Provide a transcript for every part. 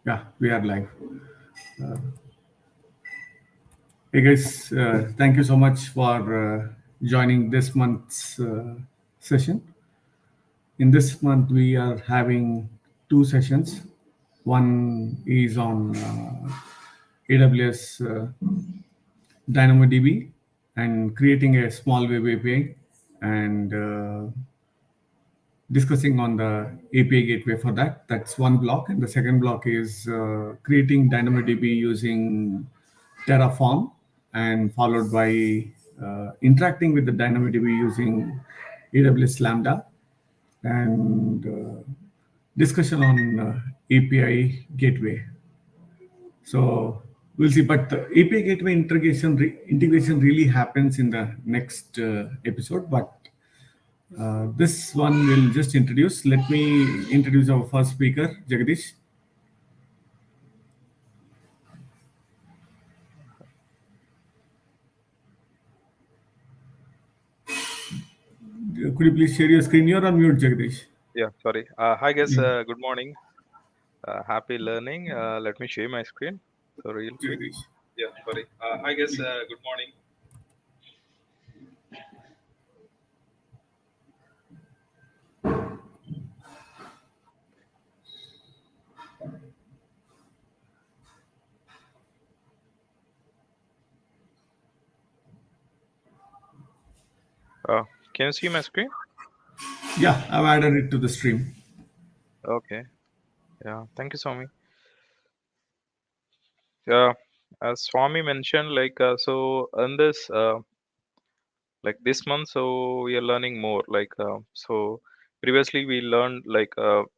Yeah, we are live. Uh, Hey guys, thank you so much for joining this month's session. In this month, we are having two sessions. One is on AWS DynamoDB and creating a small web API, and discussing on the API gateway for that. That's one block. And the second block is creating DynamoDB using Terraform, and followed by interacting with the DynamoDB using AWS Lambda, and discussion on API gateway. So we'll see. But the API gateway integration really happens in the next episode. But this one will just introduce. Let me introduce our first speaker, Jagadesh. Could you please share your screen? You're on mute, Jagadesh. Yeah, sorry. Hi guys, Yeah, good morning. Happy learning. Let me share my screen. So real quick. Jagadesh. Yeah, sorry. Hi guys, good morning. Can you see my screen? Yeah, I've added it to the stream. Okay. Yeah, thank you, Swamy. Yeah, as Swamy mentioned, so in this, like this month, so we are learning more. So previously we learned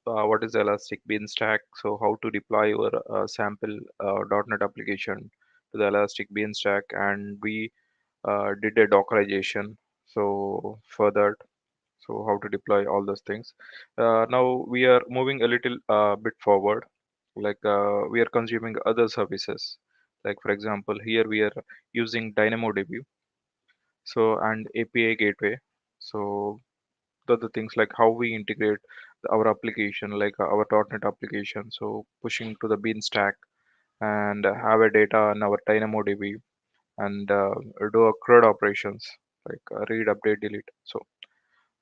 what is Elastic Beanstalk, so how to deploy your sample .NET application to the Elastic Beanstalk, and we did a Dockerization. So for that, so how to deploy all those things. Now we are moving a little bit forward. We are consuming other services. Like for example, here we are using DynamoDB, so and API Gateway. So the things like how we integrate our application, like our .NET application. So pushing to the Beanstalk and have a data in our DynamoDB and do a CRUD operations like read, update, delete. So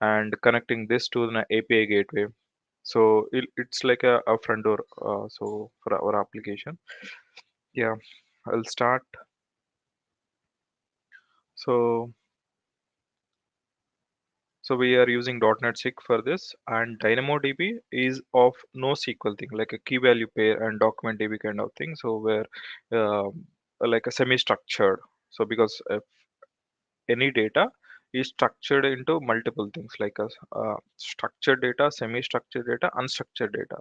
and connecting this to the API gateway. So it's like a front door. So for our application, yeah, I'll start. So so we are using .NET 6 for this, and DynamoDB is of NoSQL thing, like a key value pair and document DB kind of thing. So where like a semi-structured. So because any data is structured into multiple things like a structured data, semi-structured data, unstructured data.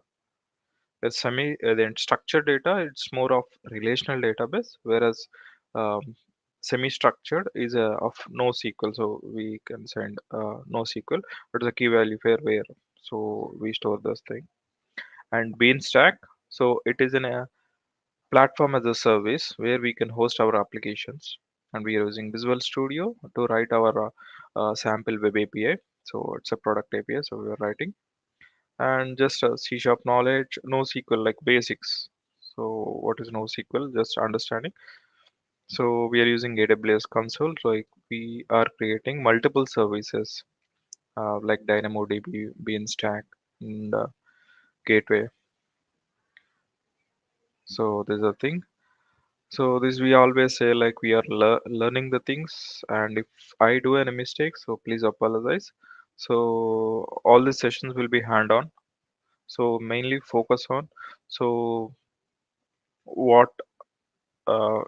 Then structured data, it's more of relational database, whereas um, semi-structured is of NoSQL. So we can send NoSQL, but it's a key value pair where so we store this thing. And Beanstalk, so it is in a platform as a service where we can host our applications, and we are using Visual Studio to write our sample web API. So it's a product API, so we are writing, and just C sharp knowledge, NoSQL like basics. So what is NoSQL? Just understanding. So we are using AWS console. So like we are creating multiple services like DynamoDB, Beanstalk, and Gateway. So there's a thing. So this we always say like we are learning the things, and if I do any mistake, so please apologize. So all these sessions will be hand-on. So mainly focus on so what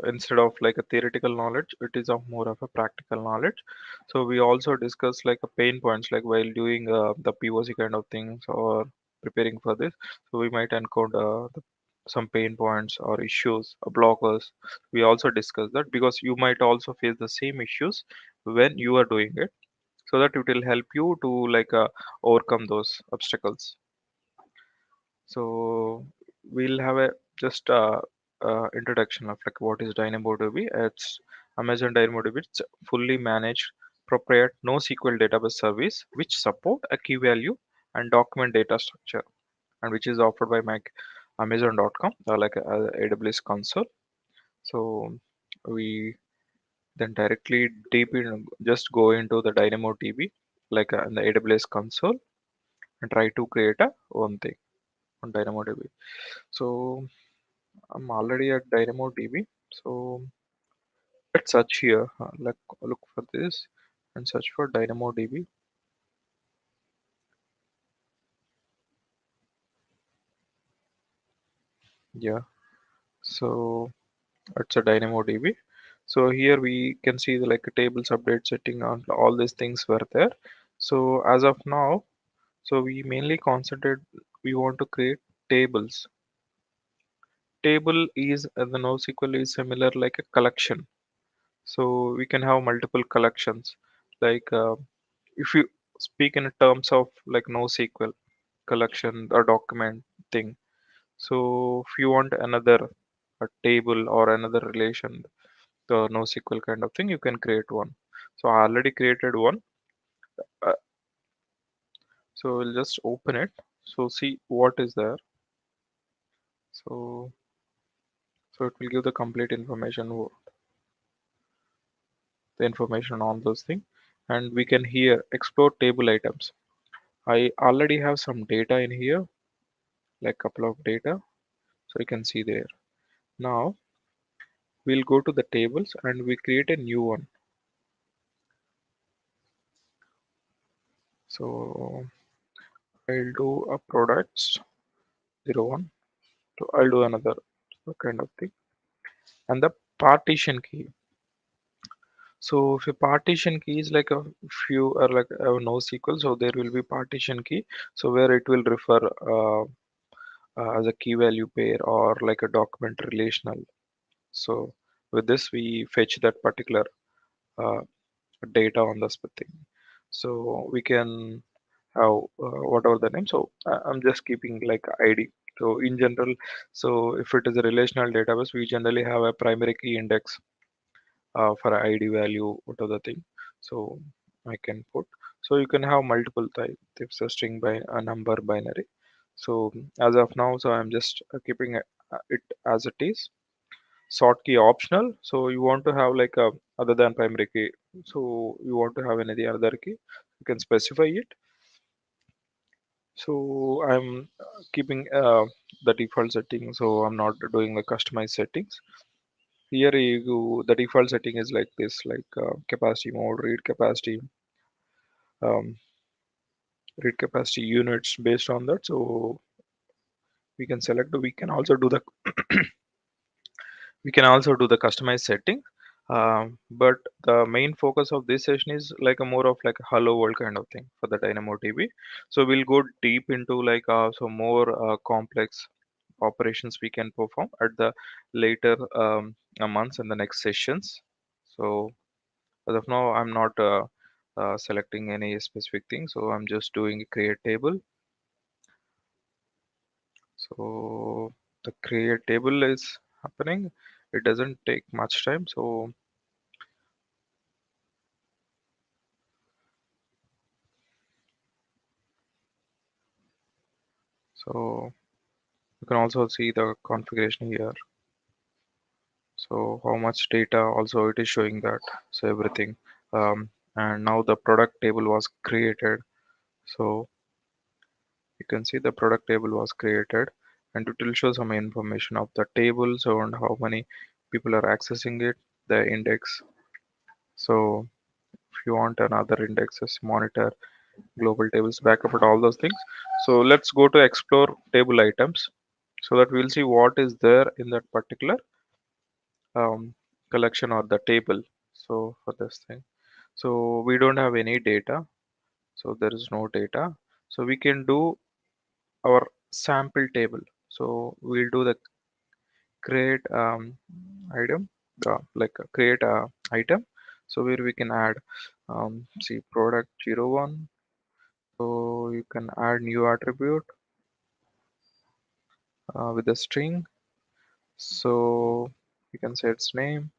instead of like a theoretical knowledge, it is of more of a practical knowledge. So we also discuss like a pain points, like while doing the POC kind of things or preparing for this. So we might encounter some pain points or issues or blockers. We also discuss that because you might also face the same issues when you are doing it, so that it will help you to overcome those obstacles. So we'll have a just introduction of like what is DynamoDB. It's Amazon DynamoDB. It's fully managed proprietary NoSQL database service which support a key value and document data structure, and which is offered by amazon.com, like AWS console. So we then directly deep in just go into the DynamoDB, like in the AWS console, and try to create a one thing on DynamoDB. So I'm already at DynamoDB. So let's search here. Like look for this and search for DynamoDB. Yeah. So it's a DynamoDB. So here we can see the like tables update setting on all these things were there. So as of now, so we mainly concentrate. We want to create tables. Table is the NoSQL is similar like a collection. So we can have multiple collections. Like if you speak in terms of like NoSQL collection or document thing. So if you want another a table or another relation, the NoSQL kind of thing, you can create one. So I already created one. Uh, so we'll just open it. So see what is there. So it will give the complete information, the information on those things, and we can here explore table items. I already have some data in here, like couple of data. So you can see there. Now we'll go to the tables and we create a new one. So I'll do a products 01. So I'll do another kind of thing, and the partition key. So if a partition key is like a few are like a NoSQL, so there will be partition key. So where it will refer as a key value pair or like a document relational. So with this we fetch that particular uh, data on the thing. So we can have whatever the name. So I'm just keeping like ID. So in general, so if it is a relational database, we generally have a primary key index for ID value, whatever the thing. So I can put. So you can have multiple types of string by a number binary. So as of now, so I'm just keeping it as it is. Sort key optional. So you want to have like a other than primary key. So you want to have any other key, you can specify it. So I'm keeping the default setting. So I'm not doing the customized settings. Here the default setting is like this, like capacity mode, um, read capacity units based on that. So we can select. We can also do the customized setting. But the main focus of this session is like a more of like a hello world kind of thing for the DynamoDB. So we'll go deep into like so more complex operations we can perform at the later months and the next sessions. So as of now, I'm not selecting any specific thing. So I'm just doing a create table. So the create table is happening. It doesn't take much time. So you can also see the configuration here. So how much data also it is showing that. So everything. And now the product table was created. So you can see the product table was created and it will show some information of the table. So and how many people are accessing it, the index. So if you want another indexes, monitor, global tables, backup and all those things. So let's go to explore table items so that we'll see what is there in that particular collection or the table. So for this thing, so we don't have any data, so there is no data. So we can do our sample table. So we'll do the create item, like create a item. So where we can add see product 01. So you can add new attribute with a string. So you can say its name,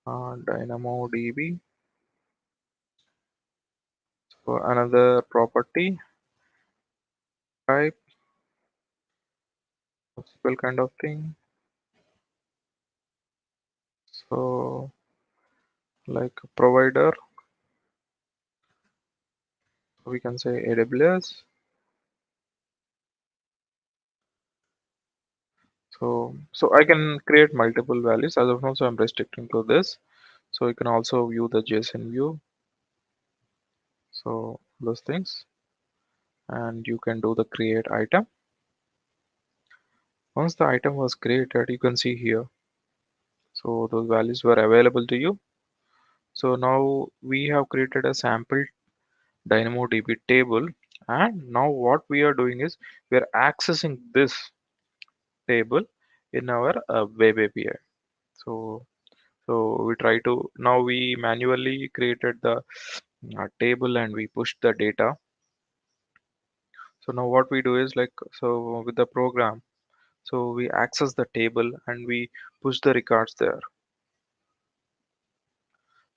DynamoDB. So another property type, SQL kind of thing. So like provider, we can say AWS. So I can create multiple values as of now, so I'm restricting to this. So you can also view the JSON view. So those things, and you can do the create item. Once the item was created, you can see here. So those values were available to you. So now we have created a sample DynamoDB table, and now what we are doing is we are accessing this table in our web API. So we try to, now we manually created the table and we pushed the data. So now what we do is like, so with the program, so we access the table and we push the records there.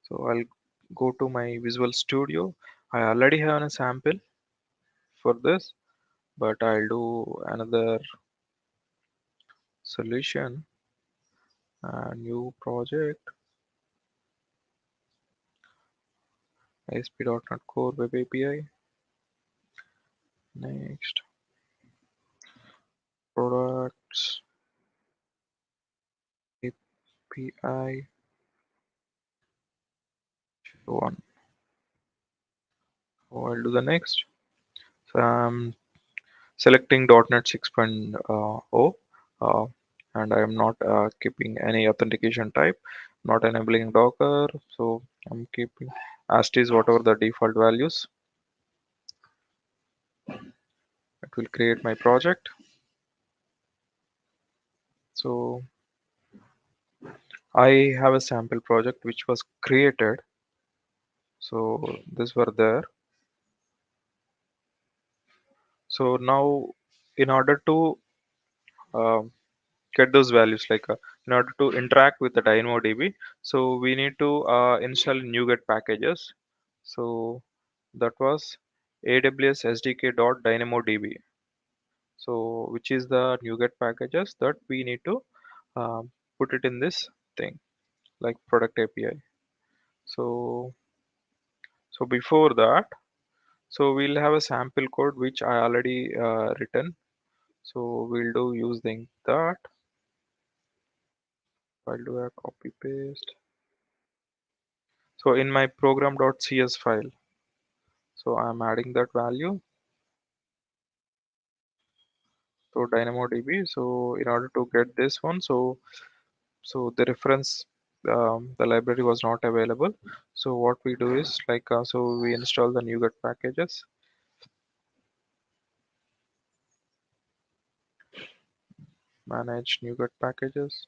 So I'll go to my Visual Studio. I already have a sample for this, but I'll do another solution, new project, ASP.NET Core Web API. Next, products, API, one. So I'll do the next. So I'm selecting .NET 6.0, uh, and I am not keeping any authentication type, not enabling Docker. So I'm keeping as it is whatever the default values. It will create my project. So I have a sample project which was created. So this were there. So now in order to uh, get those values, like in order to interact with the DynamoDB, so we need to install NuGet packages. So that was AWS SDK.DynamoDB. So which is the NuGet packages that we need to put it in this thing like product API. So before that, so we'll have a sample code which I already written. So we'll do using that. I'll do a copy paste. So in my program.cs file, so I'm adding that value. So DynamoDB. So in order to get this one, so the reference, the library was not available. So what we do is like, so we install the NuGet packages. Manage NuGet packages.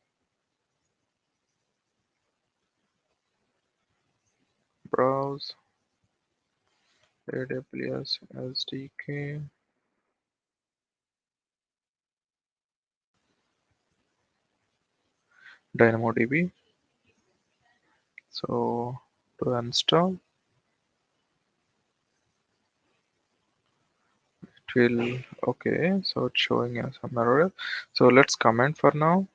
Browse AWS SDK. DynamoDB. So to install, it will, okay. So it's showing us some error. So let's comment for now.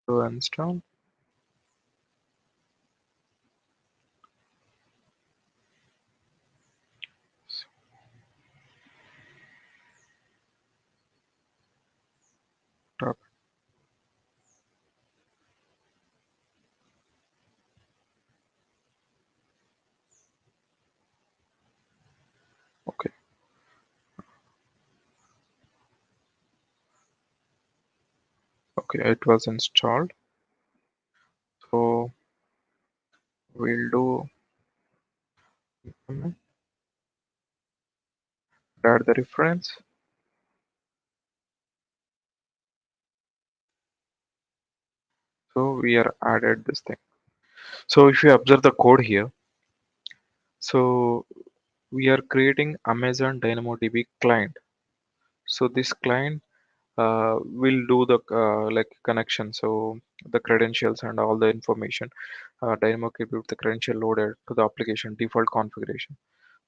To install. Stop. Okay. Okay, it was installed. So we'll do add the reference. So we are added this thing. So if you observe the code here, so we are creating Amazon DynamoDB client. So this client will do the like connection. So the credentials and all the information. Dynamo keep the credential loaded to the application default configuration.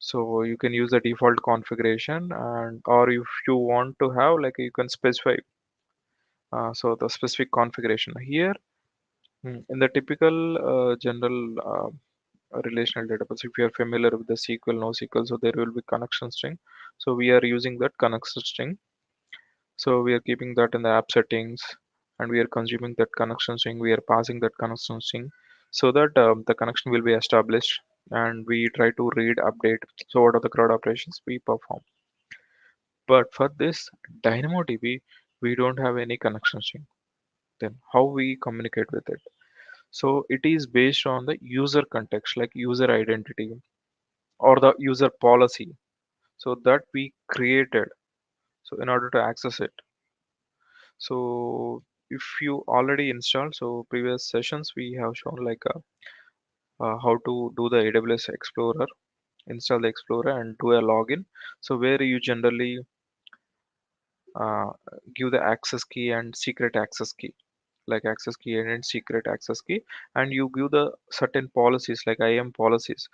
So you can use the default configuration, and or if you want to have, like, you can specify so the specific configuration here. In the typical general relational database, if you are familiar with the SQL, NoSQL, so there will be connection string. So we are using that connection string. So we are keeping that in the app settings, and we are consuming that connection string. We are passing that connection string so that the connection will be established, and we try to read, update. So what are the CRUD operations we perform? But for this DynamoDB, we don't have any connection string. Then how we communicate with it? So it is based on the user context, like user identity or the user policy. So that we created. So in order to access it. So if you already installed, so previous sessions we have shown like how to do the AWS Explorer, install the Explorer and do a login. So where you generally uh, give the access key and secret access key, like access key and secret access key, and you give the certain policies like IAM policies,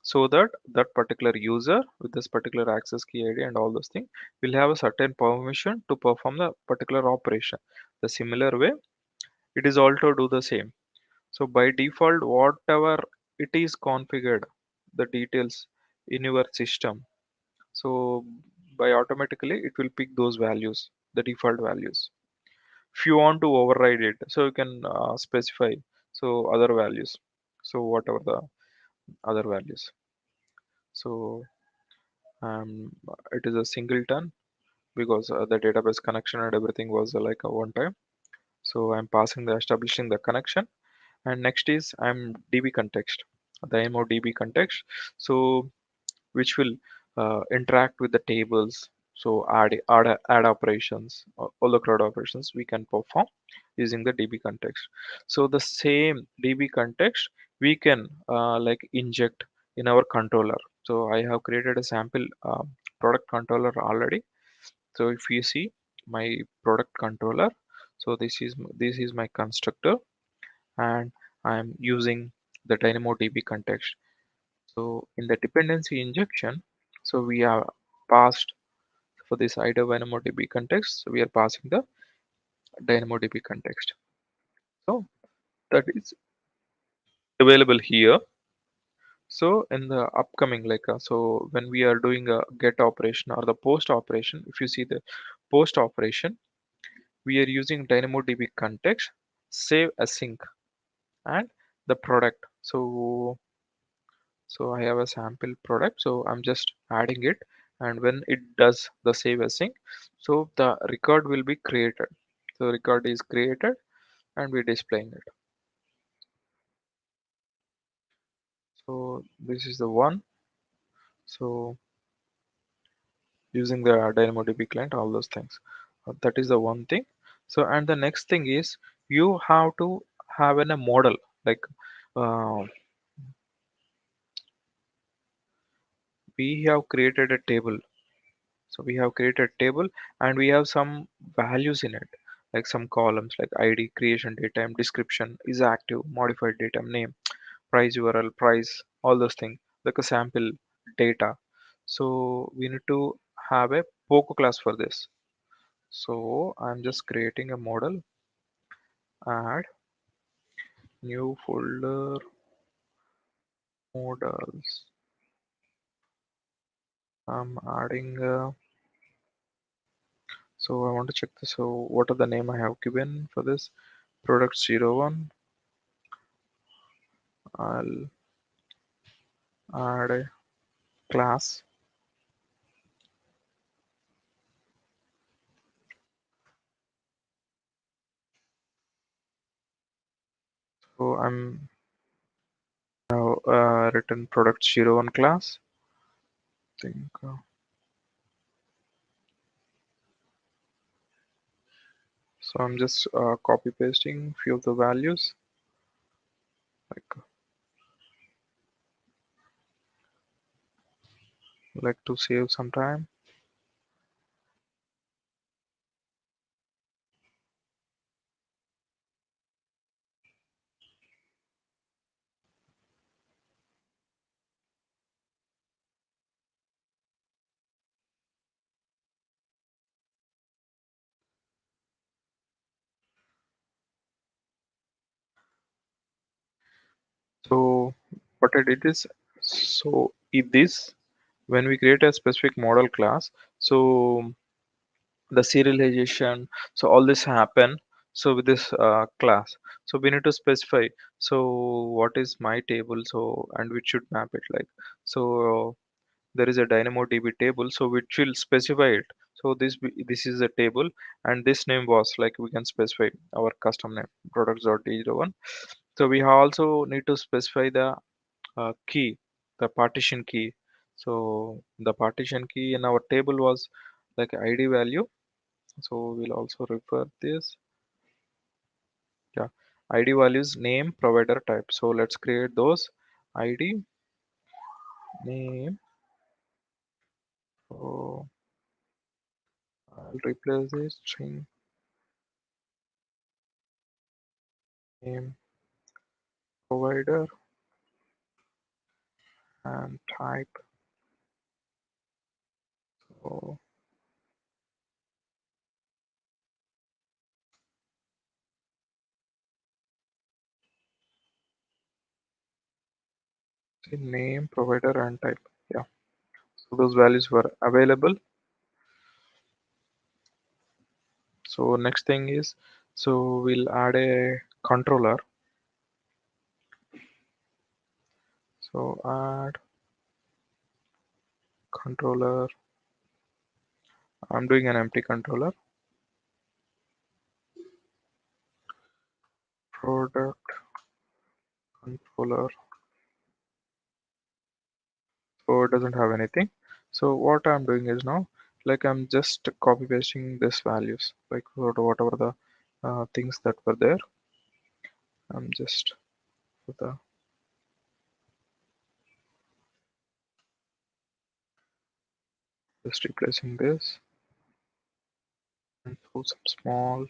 so that that particular user with this particular access key ID and all those things will have a certain permission to perform the particular operation. The similar way, it is also do the same. So by default, whatever it is configured, the details in your system, so by automatically it will pick those values, the default values. If you want to override it, so you can specify so other values, so whatever the other values. So it is a singleton because the database connection and everything was like a one time. So I'm passing the establishing the connection, and next is I'm DB context, the MO DB context. So which will interact with the tables. So add operations, all the CRUD operations we can perform using the DB context. So the same DB context we can like inject in our controller. So I have created a sample product controller already. So if you see my product controller, so this is my constructor, and I'm using the DynamoDB context. So in the dependency injection, so we are passed for this DynamoDB context, so we are passing the DynamoDB context. So that is available here. So in the upcoming, like so when we are doing a get operation or the post operation, if you see the post operation, we are using DynamoDB context, save async, and the product. So I have a sample product, so I'm just adding it, and when it does the save async, so the record will be created. So record is created and we're displaying it. So this is the one. So using the DynamoDB client, all those things. That is the one thing. So and the next thing is you have to have a model, like uh, we have created a table. So we have created table and we have some values in it, like some columns like ID, creation datetime, description, is active, modified datetime, name, price URL, price, all those things, like a sample data. So we need to have a POCO class for this. So I'm just creating a model, add new folder, models. I'm adding, so I want to check this. So what are the name I have given for this? Product 01. I'll add a class. So I'm now written product 01 class. I think so. I'm just copy pasting few of the values, like to save some time. So what I did is, so in this, when we create a specific model class, so the serialization, so all this happen. So with this class, so we need to specify, so what is my table, so and which should map it like, so there is a DynamoDB table, so which will specify it. So this is a table, and this name was like, we can specify our custom name products.d01. So we also need to specify the key, the partition key. So the partition key in our table was like ID value. So we'll also refer this. Yeah, ID values, name, provider, type. So let's create those. ID, name. So I'll replace this string, name, provider, and type. So see, name, provider, and type. Yeah. So those values were available. So next thing is, so we'll add a controller. So add controller. I'm doing an empty controller. Product controller. So it doesn't have anything. So what I'm doing is now, like I'm just copy pasting this values, like whatever the things that were there. I'm just for the just replacing this and put some small.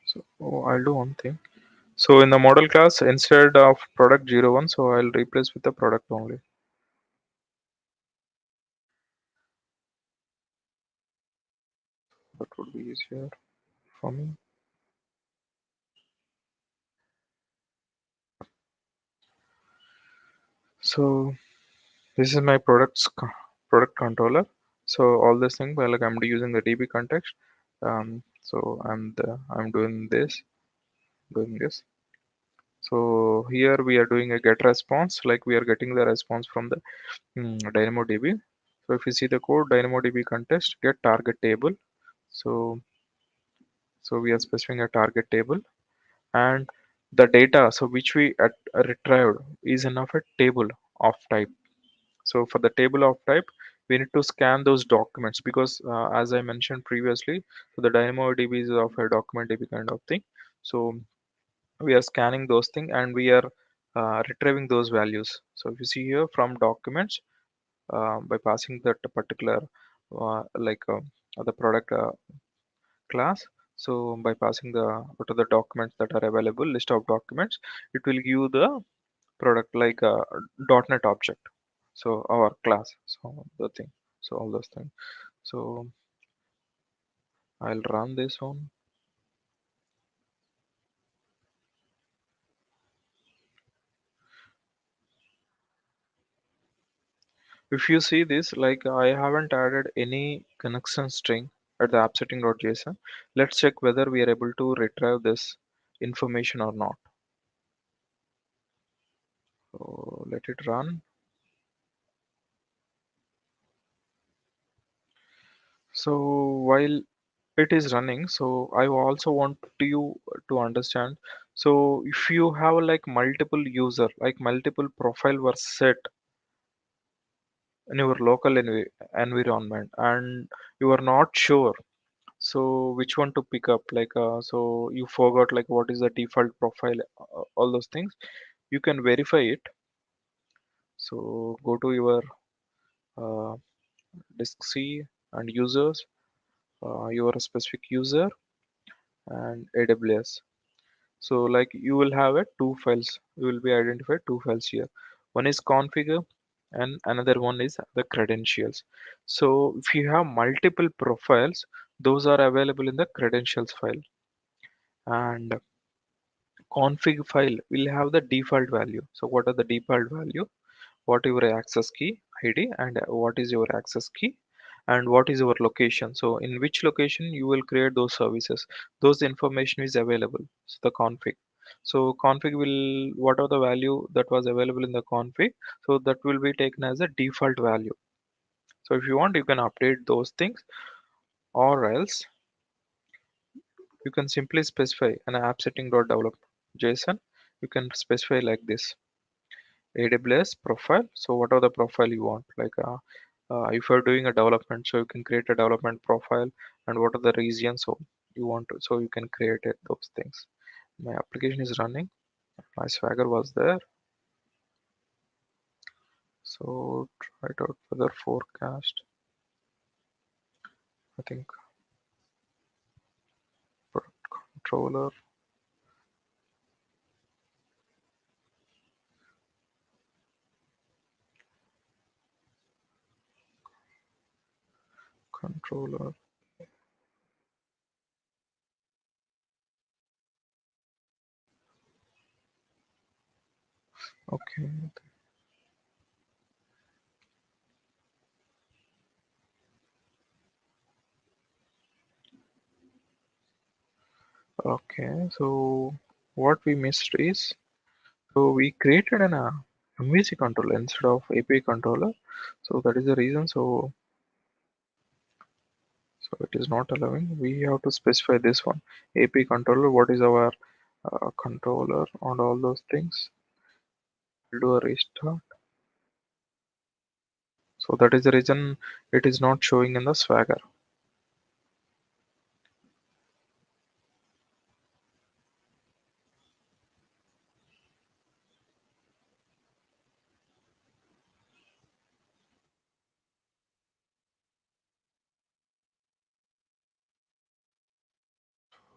So I'll do one thing. So in the model class, instead of product 01, so I'll replace with the product only. That would be easier for me. So this is my product controller. So all this thing, well, like I'm using the DB context. So I'm doing this. So here we are doing a get response, like we are getting the response from the DynamoDB. So if you see the code, DynamoDB context get target table. So we are specifying a target table, and the data so which we retrieved is enough a table of type. So for the table of type, we need to scan those documents, because as I mentioned previously, so the DynamoDB is of a document DB kind of thing. So we are scanning those things, and we are retrieving those values. So if you see here from documents, by passing that particular like the product class. So by passing the what are the documents that are available, list of documents, it will give the product like a .NET object. So our class, so the thing, so all those things. So I'll run this one. If you see this, like I haven't added any connection string at the appsetting.json. Let's check whether we are able to retrieve this information or not. So let it run. So while it is running, so I also want you to understand. So if you have like multiple user, like multiple profile were set in your local environment, and you are not sure, so which one to pick up, like so you forgot like what is the default profile, all those things, you can verify it. So go to your uh, disk C and users, your specific user, and AWS. So like you will have a two files, you will be identified two files here. One is configure, and another one is the credentials. So if you have multiple profiles, those are available in the credentials file, and config file will have the default value. So what are the default value? What your access key id, and what is your access key, and what is your location. So in which location you will create those services, those information is available. So the config, so config will, what are the value that was available in the config, so that will be taken as a default value. So if you want, you can update those things, or else you can simply specify an app setting.develop json. You can specify like this: AWS profile. So what are the profile you want? Like if you're doing a development, so you can create a development profile, and what are the regions so you want to, so you can create it, those things. My application is running. My Swagger was there. So try it out weather forecast. I think product controller, controller. Okay. Okay. So what we missed is, so we created an MVC controller instead of API controller. So that is the reason. So it is not allowing. We have to specify this one, API controller. What is our controller and all those things. We'll do a restart. So that is the reason it is not showing in the Swagger.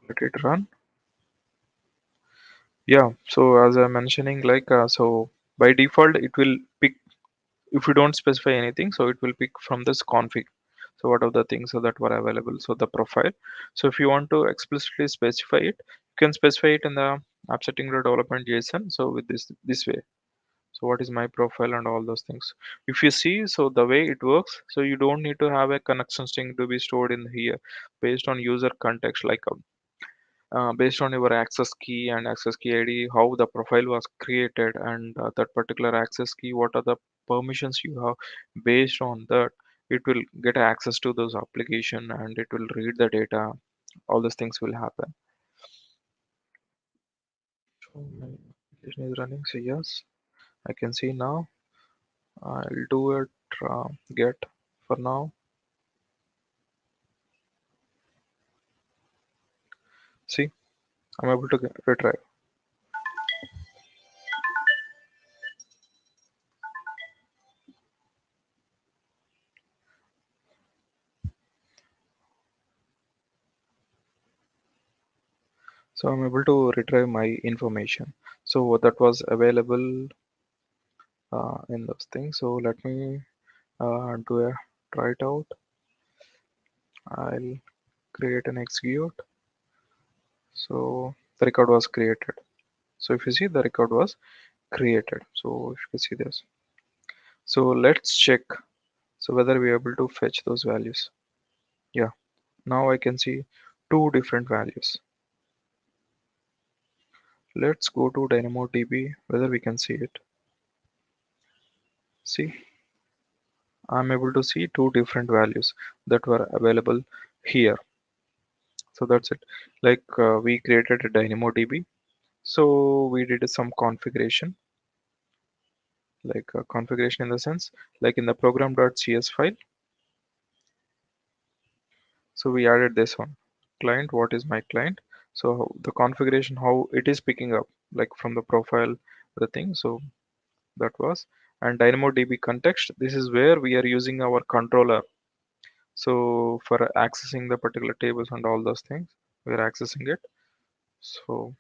Let it run. Yeah. So as I'm mentioning, like so by default it will pick, if you don't specify anything, so it will pick from this config. So what are the things that were available, so the profile. So if you want to explicitly specify it, you can specify it in the app setting development json, so with this way. So what is my profile and all those things, if you see, so the way it works, so you don't need to have a connection string to be stored in here based on user context, like based on your access key and access key id, how the profile was created, and that particular access key, what are the permissions you have. Based on that, it will get access to those application, and it will read the data. All these things will happen. So my application is running, so yes, I can see now. I'll do it get for now. See, I'm able to retrieve. So I'm able to retrieve my information. So that was available in those things. So let me do a try it out. I'll create an execute. So the record was created. So if you see, the record was created. So if you see this, so let's check, so whether we are able to fetch those values. Yeah, now I can see two different values. Let's go to DynamoDB, whether we can see it. See, I'm able to see two different values that were available here. So that's it. Like we created a DynamoDB. So we did some configuration, like configuration in the sense, like in the program.cs file. So we added this one, client, what is my client. So the configuration, how it is picking up, like from the profile, the thing. So that was, and DynamoDB context. This is where we are using our controller. So for accessing the particular tables and all those things, we are accessing it. So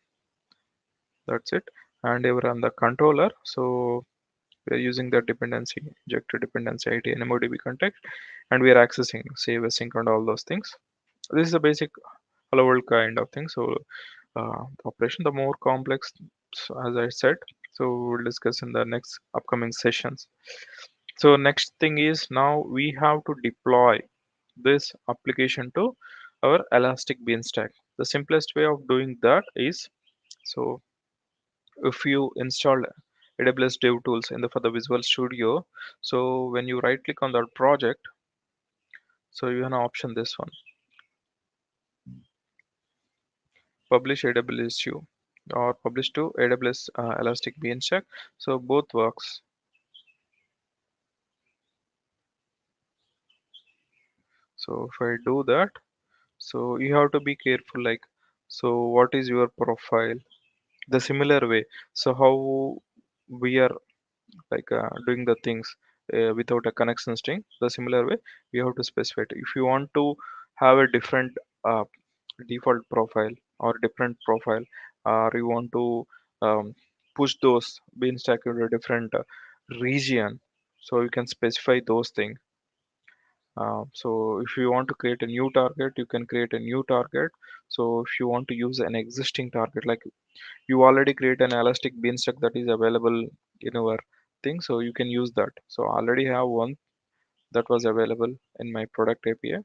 that's it. And over on the controller, so We are using that dependency, injected dependency ID, DynamoDB context, and we are accessing save async and all those things. This is a basic hello world kind of thing. So the operation, the more complex, so as I said, so we'll discuss in the next upcoming sessions. So next thing is, now we have to deploy this application to our Elastic Beanstalk. The simplest way of doing that is, so if you install AWS Dev Tools in the for the Visual Studio, so when you right click on that project, so you have an option, this one, publish AWS or publish to AWS Elastic Beanstalk. So both works. So if I do that, so you have to be careful, like, so what is your profile? The similar way. So how we are like doing the things without a connection string, the similar way we have to specify it. If you want to have a different uh, default profile or different profile, or you want to push those beanstalk into a different region, so you can specify those things. So if you want to create a new target, you can create a new target. So if you want to use an existing target, like you already create an elastic beanstalk that is available in our thing, so you can use that. So I already have one that was available in my product API.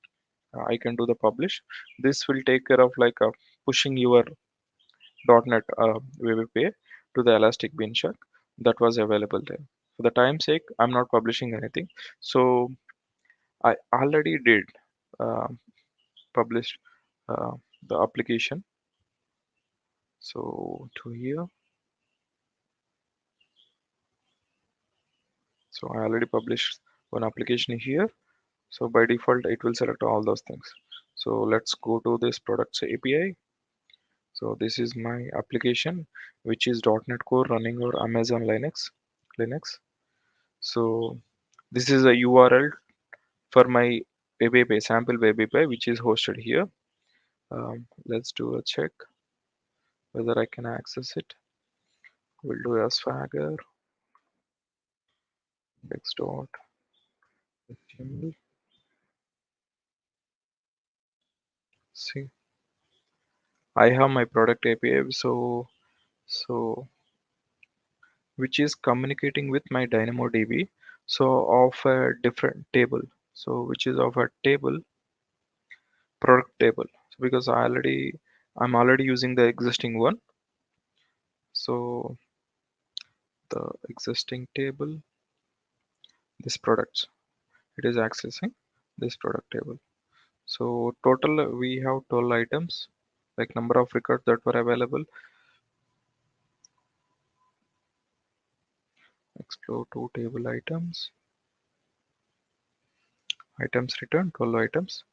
I can do the publish. This will take care of like pushing your .NET web API to the elastic beanstalk that was available there. For the time sake, I'm not publishing anything. So I already did uh, publish uh, the application. So to here, so I already published one application here. So by default, it will select all those things. So let's go to this products API. So this is my application, which is .NET Core running over Amazon Linux. So this is a URL for my web API, sample web API, which is hosted here. Let's do a check whether I can access it. We'll do a swagger index.html. See, I have my product API, so which is communicating with my DynamoDB, so of a different table, so which is of a table, product table. So because I'm already using the existing one, so the existing table, this products, it is accessing this product table. So total we have 12 items, like number of records that were available. Explore two table items, items returned 12 items.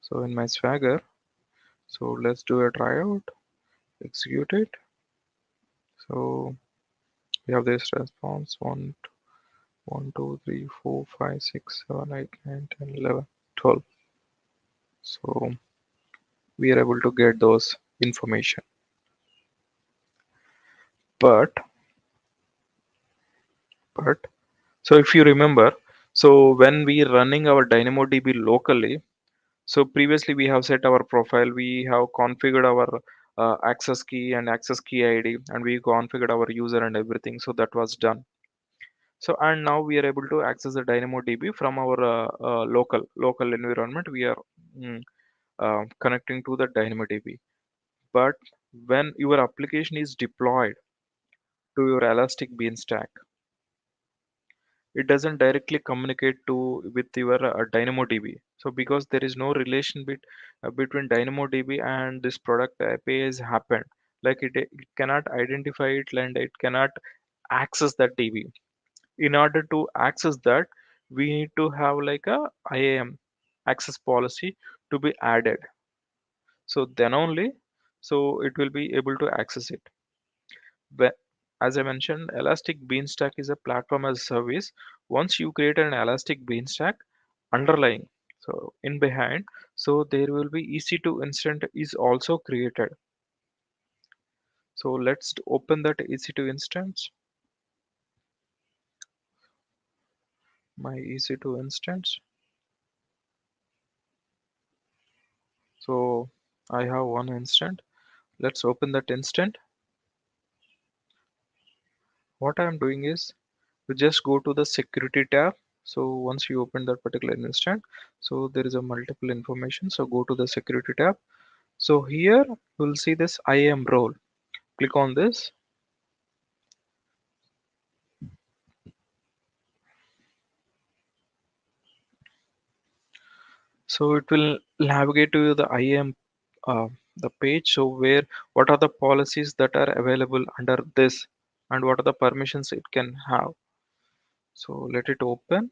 So in my swagger, so let's do a tryout, execute it. So we have this response 1, 1, 2, 3, 4, 5, 6, 7, 8, 9, 10, 11, 12. So we are able to get those information. But so if you remember, so when we running our DynamoDB locally, so previously we have set our profile, we have configured our access key and access key ID, and we configured our user and everything. So that was done. So and now we are able to access the DynamoDB from our local environment. We are connecting to the DynamoDB. But when your application is deployed to your Elastic Beanstalk, it doesn't directly communicate to with your DynamoDB. So because there is no relation between DynamoDB and this product API has happened, like it cannot identify it and it cannot access that DB. In order to access that, we need to have like a IAM access policy to be added. So then only, so it will be able to access it. Whe- as I mentioned, Elastic Beanstalk is a platform as a service. Once you create an Elastic Beanstalk, underlying, so in behind, so there will be EC2 instance is also created. So let's open that EC2 instance. my EC2 instance. So I have one instant. Let's open that instant. What I'm doing is you just go to the security tab. So once you open that particular instant, so there is a multiple information. So go to the security tab. So here you'll see this IAM role. Click on this. So it will navigate to the IAM the page. So where what are the policies that are available under this and what are the permissions it can have. So let it open.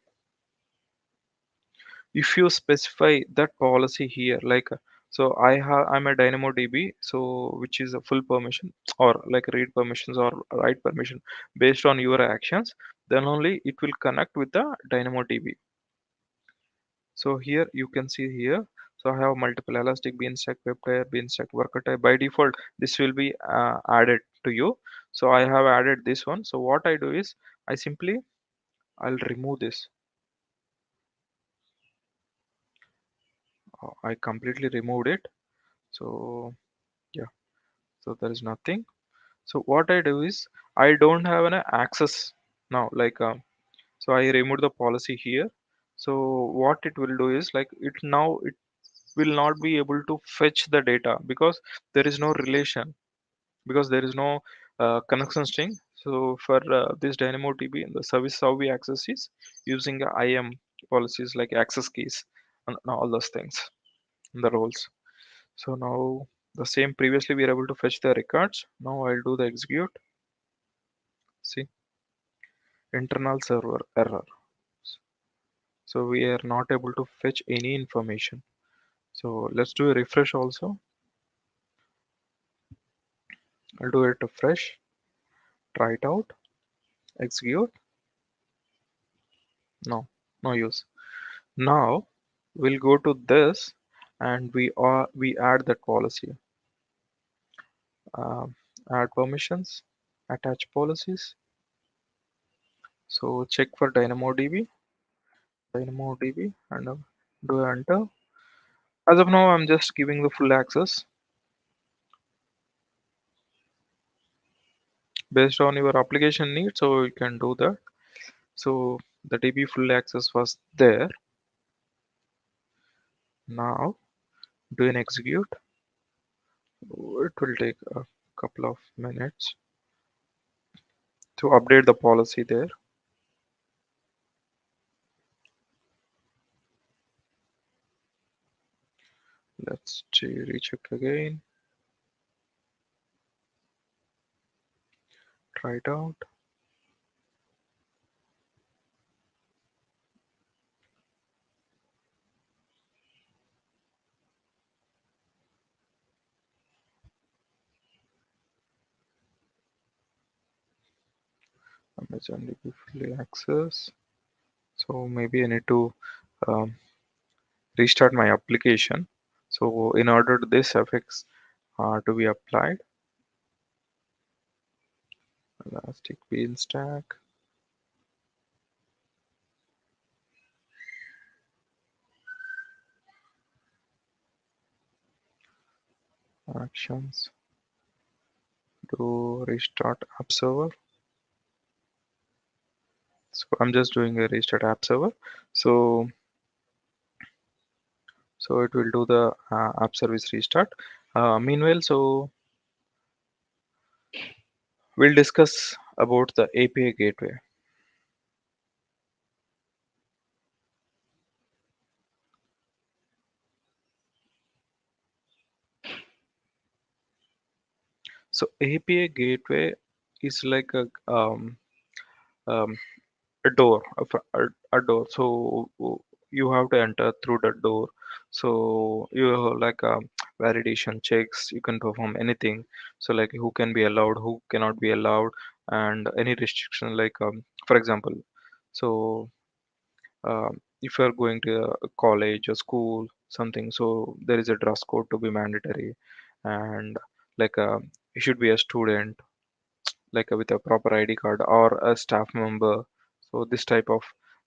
If you specify that policy here, like so I'm a DynamoDB, so which is a full permission or like read permissions or write permission based on your actions, then only it will connect with the DynamoDB. So here you can see here. So I have multiple elastic, Beanstalk, WebTire, Beanstalk, worker type. By default, this will be added to you. So I have added this one. So what I do is I'll remove this. I completely removed it. So yeah, so there is nothing. So what I do is I don't have an access now. Like so I removed the policy here. So what it will do is like it will not be able to fetch the data because there is no relation, because there is no connection string. So for this DynamoDB and the service how we access is using IAM policies like access keys and all those things and the roles. So now the same previously we are able to fetch the records. Now I'll do the execute. See, internal server error. So we are not able to fetch any information. So let's do a refresh also. I'll do it fresh, try it out, execute. No use. Now we'll go to this and we add that policy. Um, Add permissions, attach policies. So check for DynamoDB and do enter. As of now, I'm just giving the full access based on your application needs, so you can do that. So the DB full access was there. Now do an execute. It will take a couple of minutes to update the policy there. Let's recheck again. Try it out. Amazon DB fully access. So maybe I need to um, restart my application. So in order to this effects to be applied, elastic Beanstalk. Actions. Do restart app server. So I'm just doing a restart app server. So it will do the app service restart. Meanwhile, so we'll discuss about the API gateway. So API gateway is like um, a door, a door. So you have to enter through the door. So you have like validation checks. You can perform anything. So like who can be allowed, who cannot be allowed, and any restriction. Like for example, so if you are going to a college or school, something. So there is a dress code to be mandatory, and like you should be a student like with a proper ID card or a staff member. So this type of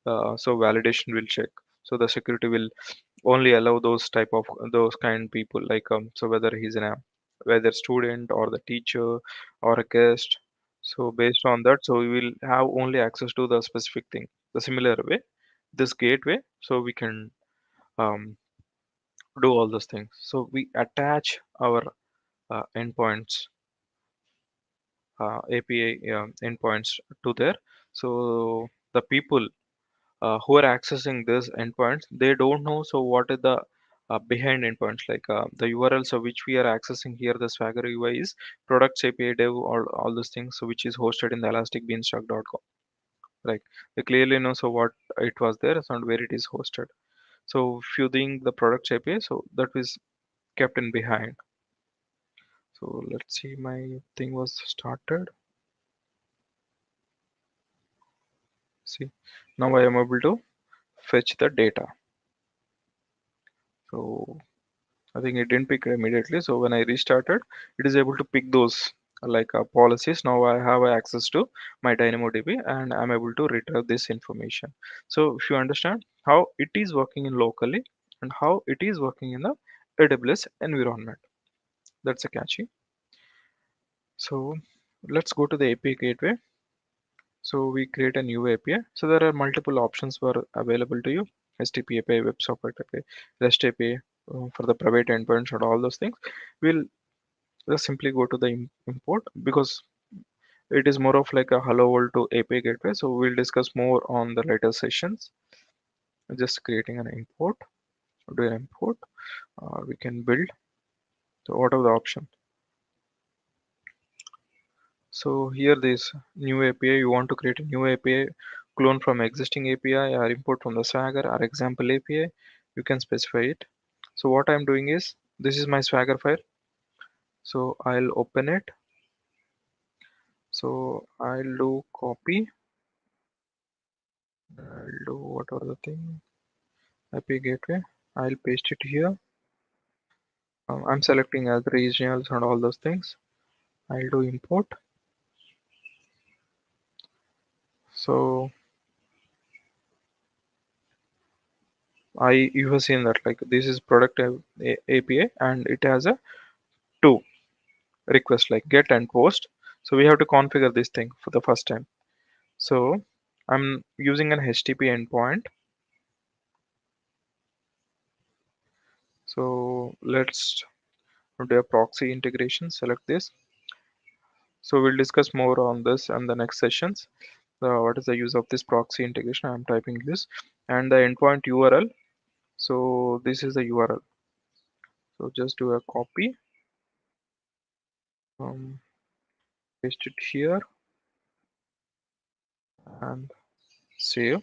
So validation will check. So the security will only allow those kind people, like so whether he's in a whether student or the teacher or a guest. So based on that, so we will have only access to the specific thing. The similar way, this gateway, so we can um, do all those things. So we attach our endpoints, API endpoints to there. So the people who are accessing this endpoints, they don't know. So what is the behind endpoints, like the URLs of which we are accessing here, the Swagger UI is products API dev, all those things, so which is hosted in the elastic beanstalk.com. Like they clearly know so what it was there and where it is hosted. So if you think the products API, so that is kept in behind. So let's see, my thing was started. See, now I am able to fetch the data. So I think it didn't pick immediately. So when I restarted, it is able to pick those like policies. Now I have access to my DynamoDB and I'm able to retrieve this information. So if you understand how it is working in locally and how it is working in the AWS environment, that's a catchy. So let's go to the API gateway. So we create a new API. So there are multiple options were available to you. HTTP API, WebSocket API, REST API for the private endpoints and all those things. We'll just simply go to the import because it is more of like a hello world to API gateway. So we'll discuss more on the later sessions. Just creating an import, do an import, we can build. So what are the options? So here this new API, you want to create a new API, clone from existing API or import from the Swagger or example API, you can specify it. So what I'm doing is, this is my Swagger file. So I'll open it. So I'll do copy. I'll do whatever the thing, API gateway. I'll paste it here. I'm selecting as regionals and all those things. I'll do import. So you have seen that like this is product API and it has a two request like get and post. So we have to configure this thing for the first time. So I'm using an HTTP endpoint. So let's do a proxy integration. Select this. So we'll discuss more on this in the next sessions. What is the use of this proxy integration? I'm typing this and the endpoint URL. So this is the URL. So just do a copy, paste it here and save.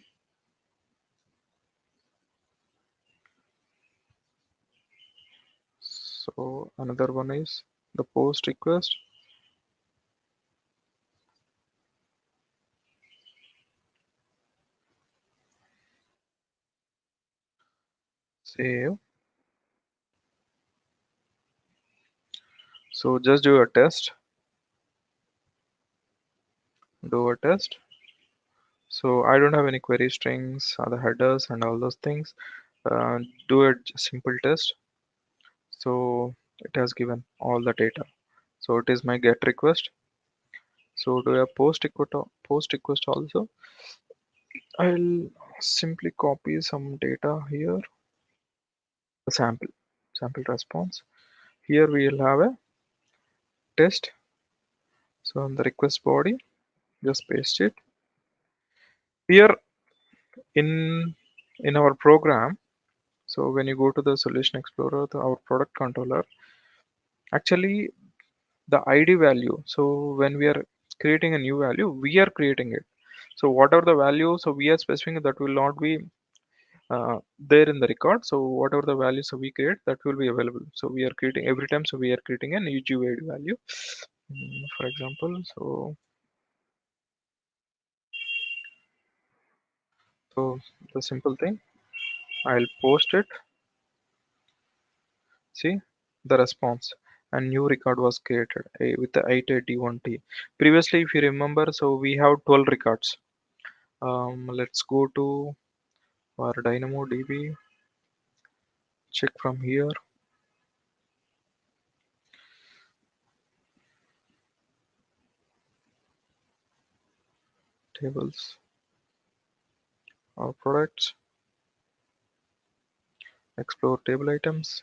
So another one is the post request. Save. So just do a test. Do a test. So I don't have any query strings or the headers and all those things. Do a simple test. So it has given all the data. So it is my get request. So do a post request also. I'll simply copy some data here. The sample response. Here we will have a test. So on the request body, just paste it. Here in our program, so when you go to the solution explorer, our product controller, actually the ID value. So when we are creating a new value, we are creating it. So whatever the value, so we are specifying that will not be there in the record. So whatever the values we create, that will be available. So we are creating every time. So we are creating an UGID value, for example. So the simple thing, I'll post it. See the response. A new record was created with the 881T. Previously, if you remember, so we have 12 records. Let's go to our DynamoDB, check from here, tables, our products, explore table items.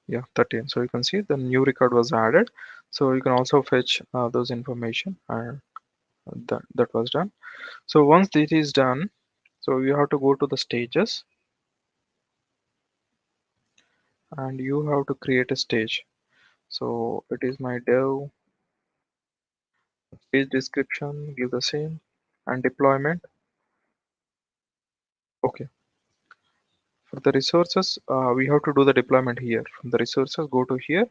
Yeah, 13. So you can see the new record was added. So you can also fetch those information, and that was done. So once this is done, so you have to go to the stages and you have to create a stage. So it is my dev stage description, give the same, and deployment. Okay. For the resources, we have to do the deployment here. From the resources, go to here,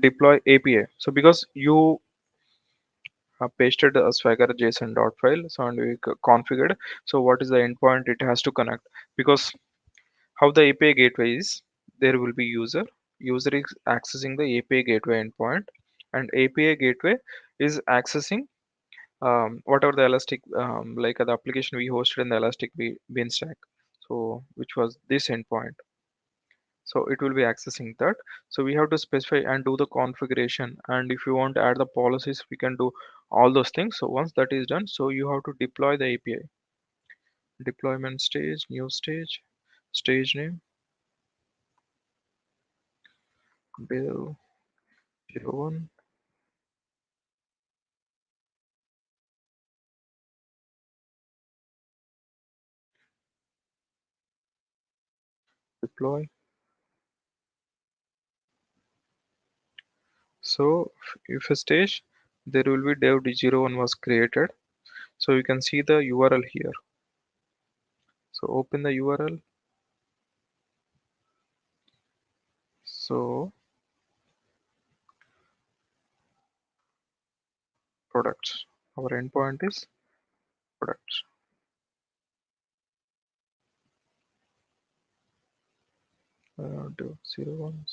deploy API. So because you pasted a swagger JSON dot file, so and we configured. So what is the endpoint it has to connect? Because how the API gateway is, there will be user. User is accessing the API gateway endpoint, and API gateway is accessing whatever the elastic like the application we hosted in the elastic beanstalk. So which was this endpoint. So it will be accessing that. So we have to specify and do the configuration, and if you want to add the policies, we can do all those things. So once that is done, so you have to deploy the API. Deployment stage, new stage, stage name, bill 01, deploy. So if a stage, there will be dev d01 was created. So you can see the URL here. So open the URL. So products, our endpoint is products, dev 01.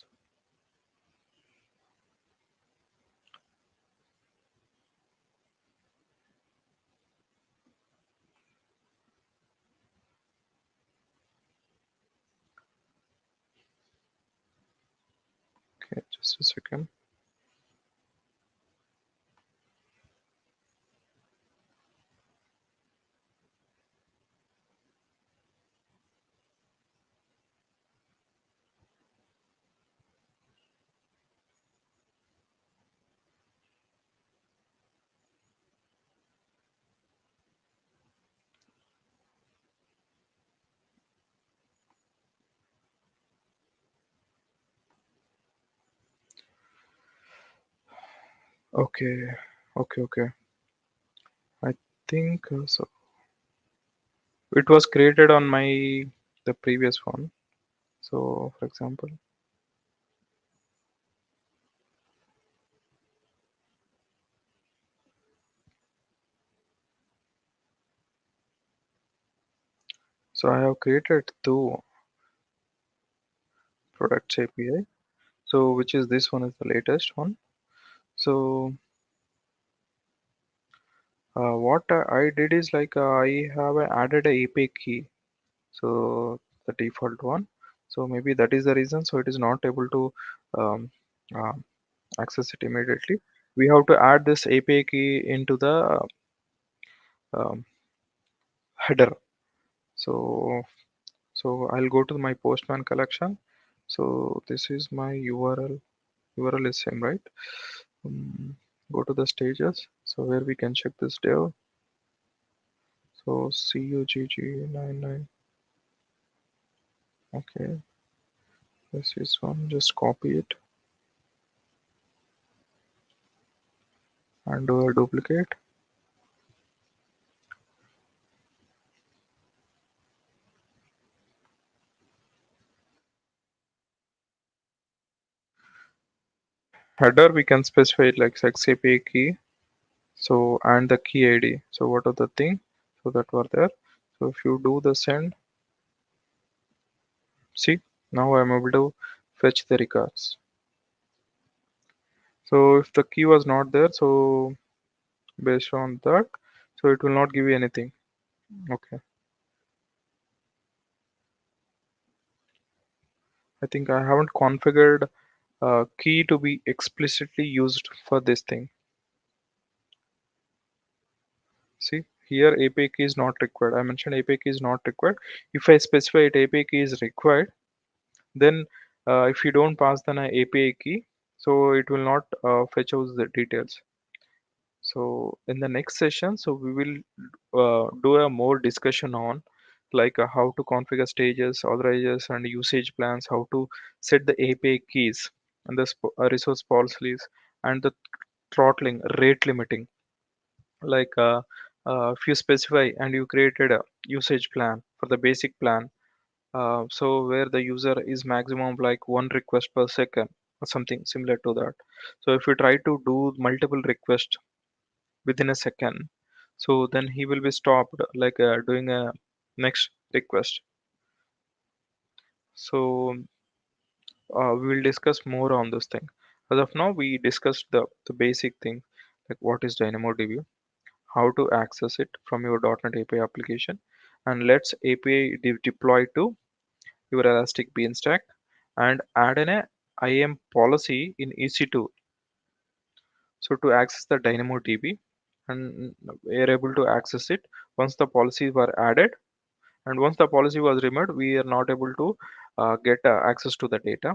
Okay, just a second. Okay, okay. I think so. It was created on the previous one. So for example, so I have created two products API. So which is this one is the latest one. So what I did is like I have added a API key. So the default one. So maybe that is the reason. So it is not able to um, uh, access it immediately. We have to add this API key into the um, header. So I'll go to my Postman collection. So this is my URL. URL is same, right? Um, Go to the stages. So where we can check this dev. So CUGG99. Okay, this is one. Just copy it and do a duplicate. Header we can specify it like XAPI key. So and the key ID. So what are the thing? So that were there. So if you do the send, see now I'm able to fetch the records. So if the key was not there, so based on that, so it will not give you anything. Okay. I think I haven't configured key to be explicitly used for this thing. See here API key is not required. I mentioned API key is not required. If I specify it API key is required, then if you don't pass the API key, so it will not fetch out the details. So in the next session, so we will do a more discussion on like how to configure stages, authorizers, and usage plans, how to set the API keys and the resource policies and the throttling, rate limiting. Like if you specify and you created a usage plan for the basic plan, so where the user is maximum like one request per second or something similar to that. So if you try to do multiple requests within a second, so then he will be stopped like doing a next request. So we will discuss more on this thing. As of now we discussed the basic thing, like what is DynamoDB, how to access it from your .NET API application, and let's API deploy to your Elastic Beanstalk and add an IAM policy in EC2. So to access the DynamoDB, and we are able to access it once the policies were added, and once the policy was removed, we are not able to get access to the data,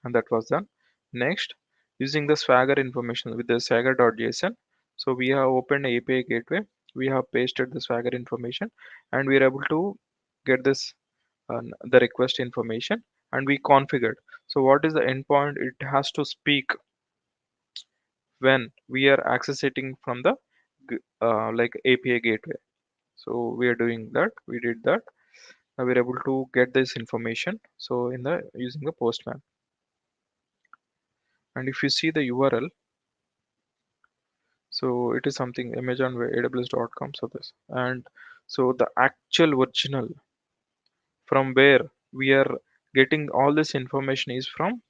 and that was done. Next, using the Swagger information with the swagger.json, so we have opened API gateway, we have pasted the Swagger information, and we are able to get this the request information, and we configured. So what is the endpoint it has to speak when we are accessing from the like API gateway. So we are doing that. We did that. Now we're able to get this information. So in the using the Postman. And if you see the URL, so it is something Amazon AWS.com. So this and so the actual original from where we are getting all this information is from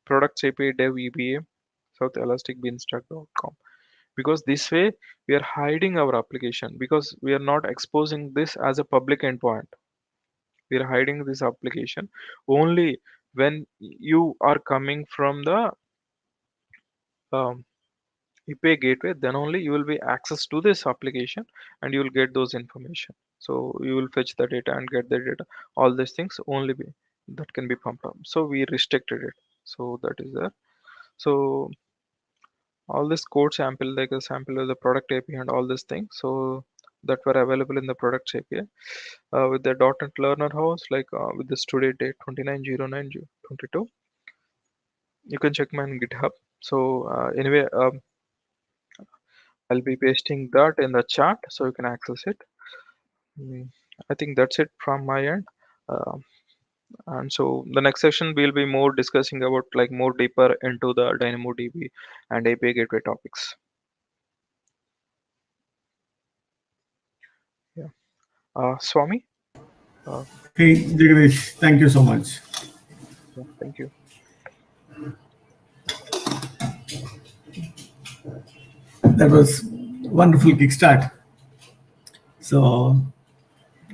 products API dev EBA South Elastic Beanstalk.com, because this way we are hiding our application because we are not exposing this as a public endpoint. We are hiding this application only when you are coming from the um, API gateway, then only you will be access to this application and you will get those information. So you will fetch the data and get the data. All these things only be that can be pumped up. So we restricted it. So that is there. So all this code sample, like a sample of the product API and all these things, so that were available in the product API with the .NET Learner House, like with the study date 29/09/22. You can check my GitHub. So anyway, I'll be pasting that in the chat so you can access it. Mm, I think that's it from my end. Uh, and so the next session we'll be more discussing about like more deeper into the DynamoDB and API Gateway topics. Yeah. Swamy. Uh, Hey, Jagadesh, thank you so much. yeah, thank you. That was wonderful kickstart. So,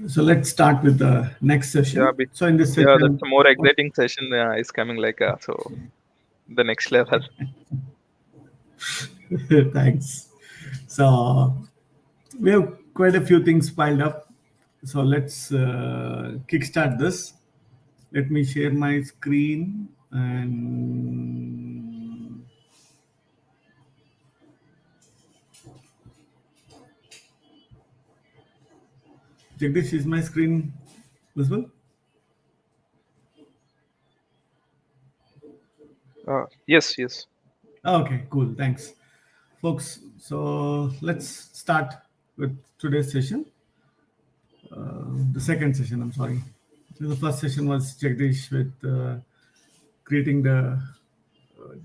so let's start with the next Yeah, session. So in this yeah, that's session, a more exciting session is coming like so the next level. thanks. So we have quite a few things piled up. So let's kickstart this. Let me share my screen and Jagdish, is my screen visible? Yes, yes. Okay, cool. Thanks, folks. So let's start with today's session. The second session, I'm sorry. The first session was Jagdish with creating the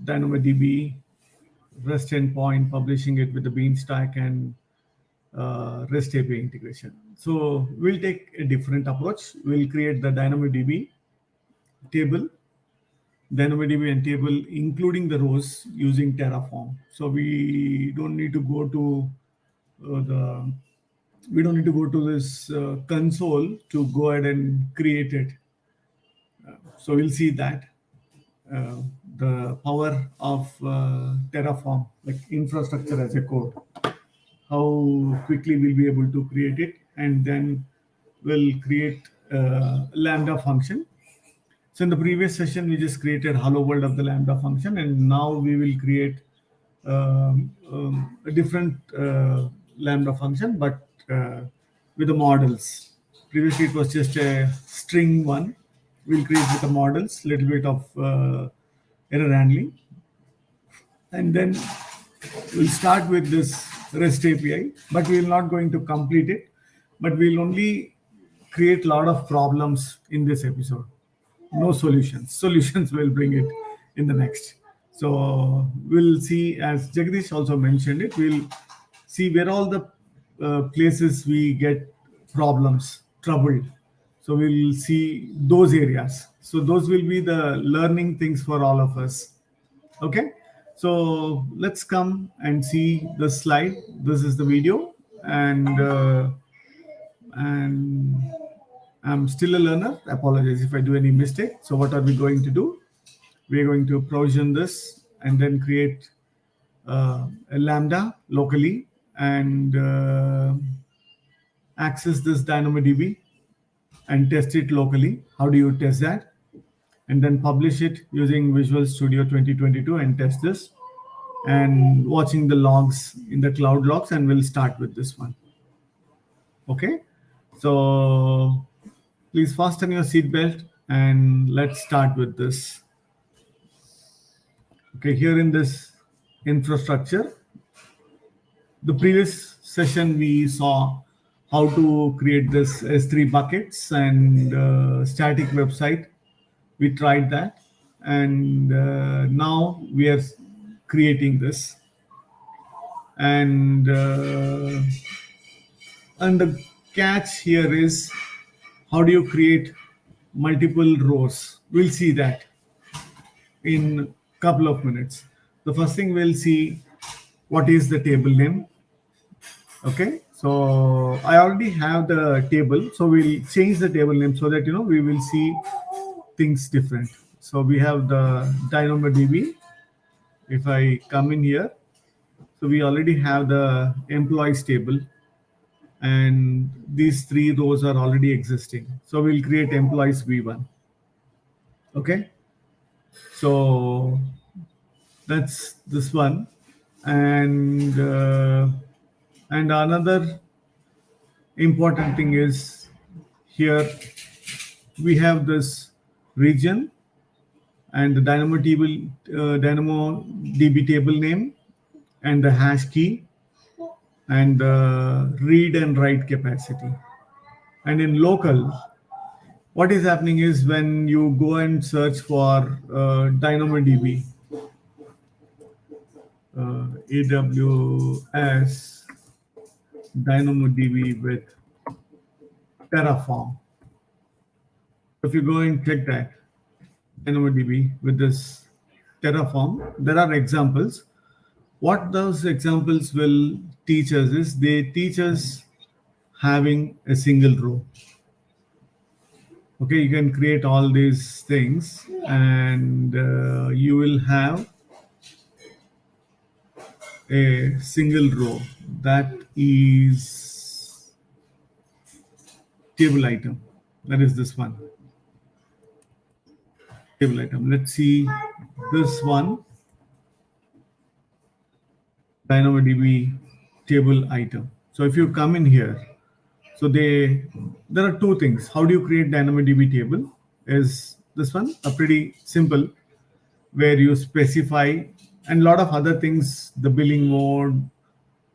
DynamoDB REST endpoint, publishing it with the Beanstalk and REST API integration. So we'll take a different approach. We'll create the DynamoDB table DynamoDB and table, including the rows using Terraform. So we don't need to go to this console to go ahead and create it. So we'll see that the power of Terraform, like infrastructure as a code, how quickly we'll be able to create it, and then we'll create a Lambda function. So in the previous session, we just created hello world of the Lambda function, and now we will create a different Lambda function, but with the models. Previously, it was just a string one. We'll create with the models, little bit of error handling, and then we'll start with this REST API, but we're not going to complete it, but we'll only create a lot of problems in this episode. No solutions. Solutions will bring it in the next. So we'll see, as Jagadesh also mentioned it, we'll see where all the places we get problems, troubled. So we'll see those areas. So those will be the learning things for all of us. Okay. So let's come and see the slide. This is the video, and I'm still a learner. Apologize if I do any mistake. So what are we going to do? We're going to provision this and then create a Lambda locally and access this DynamoDB and test it locally. How do you test that? And then publish it using Visual Studio 2022 and test this, and watching the logs in the cloud logs, and we'll start with this one. Okay, so please fasten your seatbelt and let's start with this. Okay, here in this infrastructure, the previous session we saw how to create this S3 buckets and static website. We tried that, and now we are creating this, and the catch here is, how do you create multiple rows? We'll see that in a couple of minutes. The first thing we'll see, what is the table name? Okay, so I already have the table, so we'll change the table name so that we will see things different. So we have the DynamoDB. If I come in here, so we already have the employees table, and these 3 rows are already existing. So we'll create employees v1. Okay, so that's this one, and another important thing is, here we have this region and the DynamoDB table name and the hash key and the read and write capacity. And in local, what is happening is, when you go and search for DynamoDB, AWS DynamoDB with Terraform. If you go and check that DynamoDB with this Terraform, there are examples. What those examples will teach us is, they teach us having a single row. Okay, you can create all these things, and you will have a single row that is table item. That is this one. Table item. Let's see this one. DynamoDB table item. So if you come in here, so there are 2 things. How do you create DynamoDB table? Is this one a pretty simple, where you specify, and a lot of other things, the billing mode,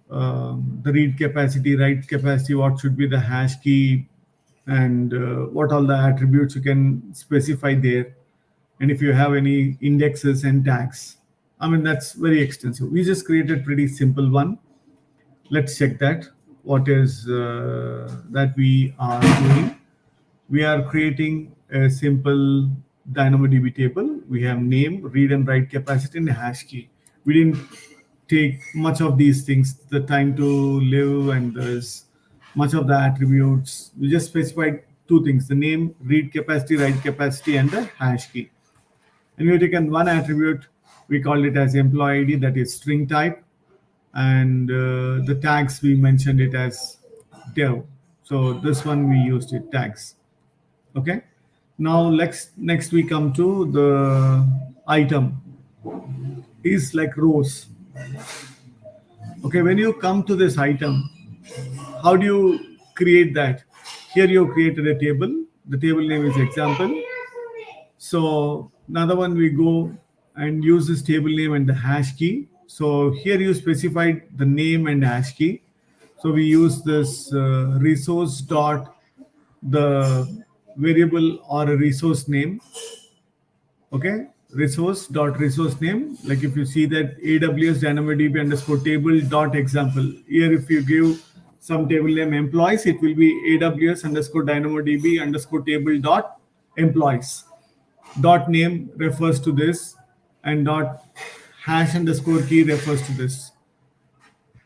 the read capacity, write capacity, what should be the hash key, and what all the attributes you can specify there. And if you have any indexes and tags, I mean, that's very extensive. We just created pretty simple one. Let's check that. What is that we are doing? We are creating a simple DynamoDB table we have name, read and write capacity, and hash key. We didn't take much of these things, the time to live, and there's much of the attributes. We just specified two things: the name, read capacity, write capacity, and the hash key. And we've taken one attribute, we called it as employee ID, that is string type, and the tags we mentioned it as dev. So this one we used it tags. Okay. Now next we come to the item is like rows. Okay, when you come to this item, how do you create that? Here you created a table. The table name is example. So another one, we go and use this table name and the hash key. So here you specified the name and hash key. So we use this resource dot the variable or a resource name. Okay, resource dot resource name. Like if you see that AWS DynamoDB underscore table dot example. Here if you give some table name employees, it will be AWS underscore DynamoDB underscore table dot employees. Dot name refers to this, and dot hash underscore key refers to this.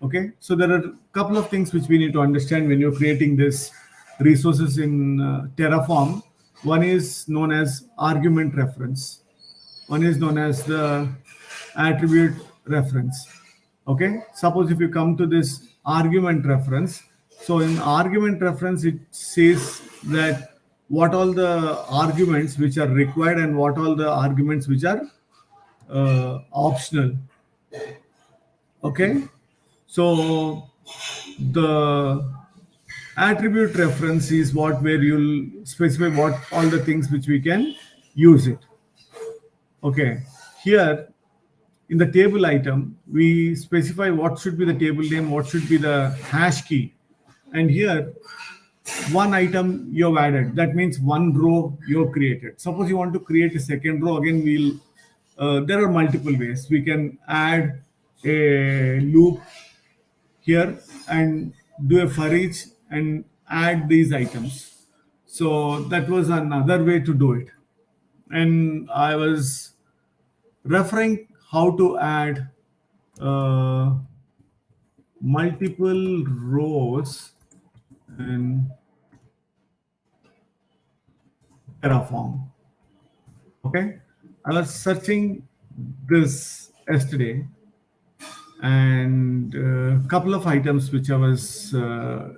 Okay, so there are a couple of things which we need to understand when you're creating this resources in Terraform. One is known as argument reference. One is known as the attribute reference. Okay, suppose if you come to this argument reference, so in argument reference it says that what all the arguments which are required and what all the arguments which are optional. Okay, so the attribute reference is what where you'll specify what all the things which we can use it. Okay, here in the table item we specify what should be the table name, what should be the hash key, and here one item you have added. That means one row you have created. Suppose you want to create a second row, again there are multiple ways. We can add a loop here and do a for each and add these items. So that was another way to do it. And I was referring how to add multiple rows in Terraform. Okay, I was searching this yesterday, and a couple of items which I was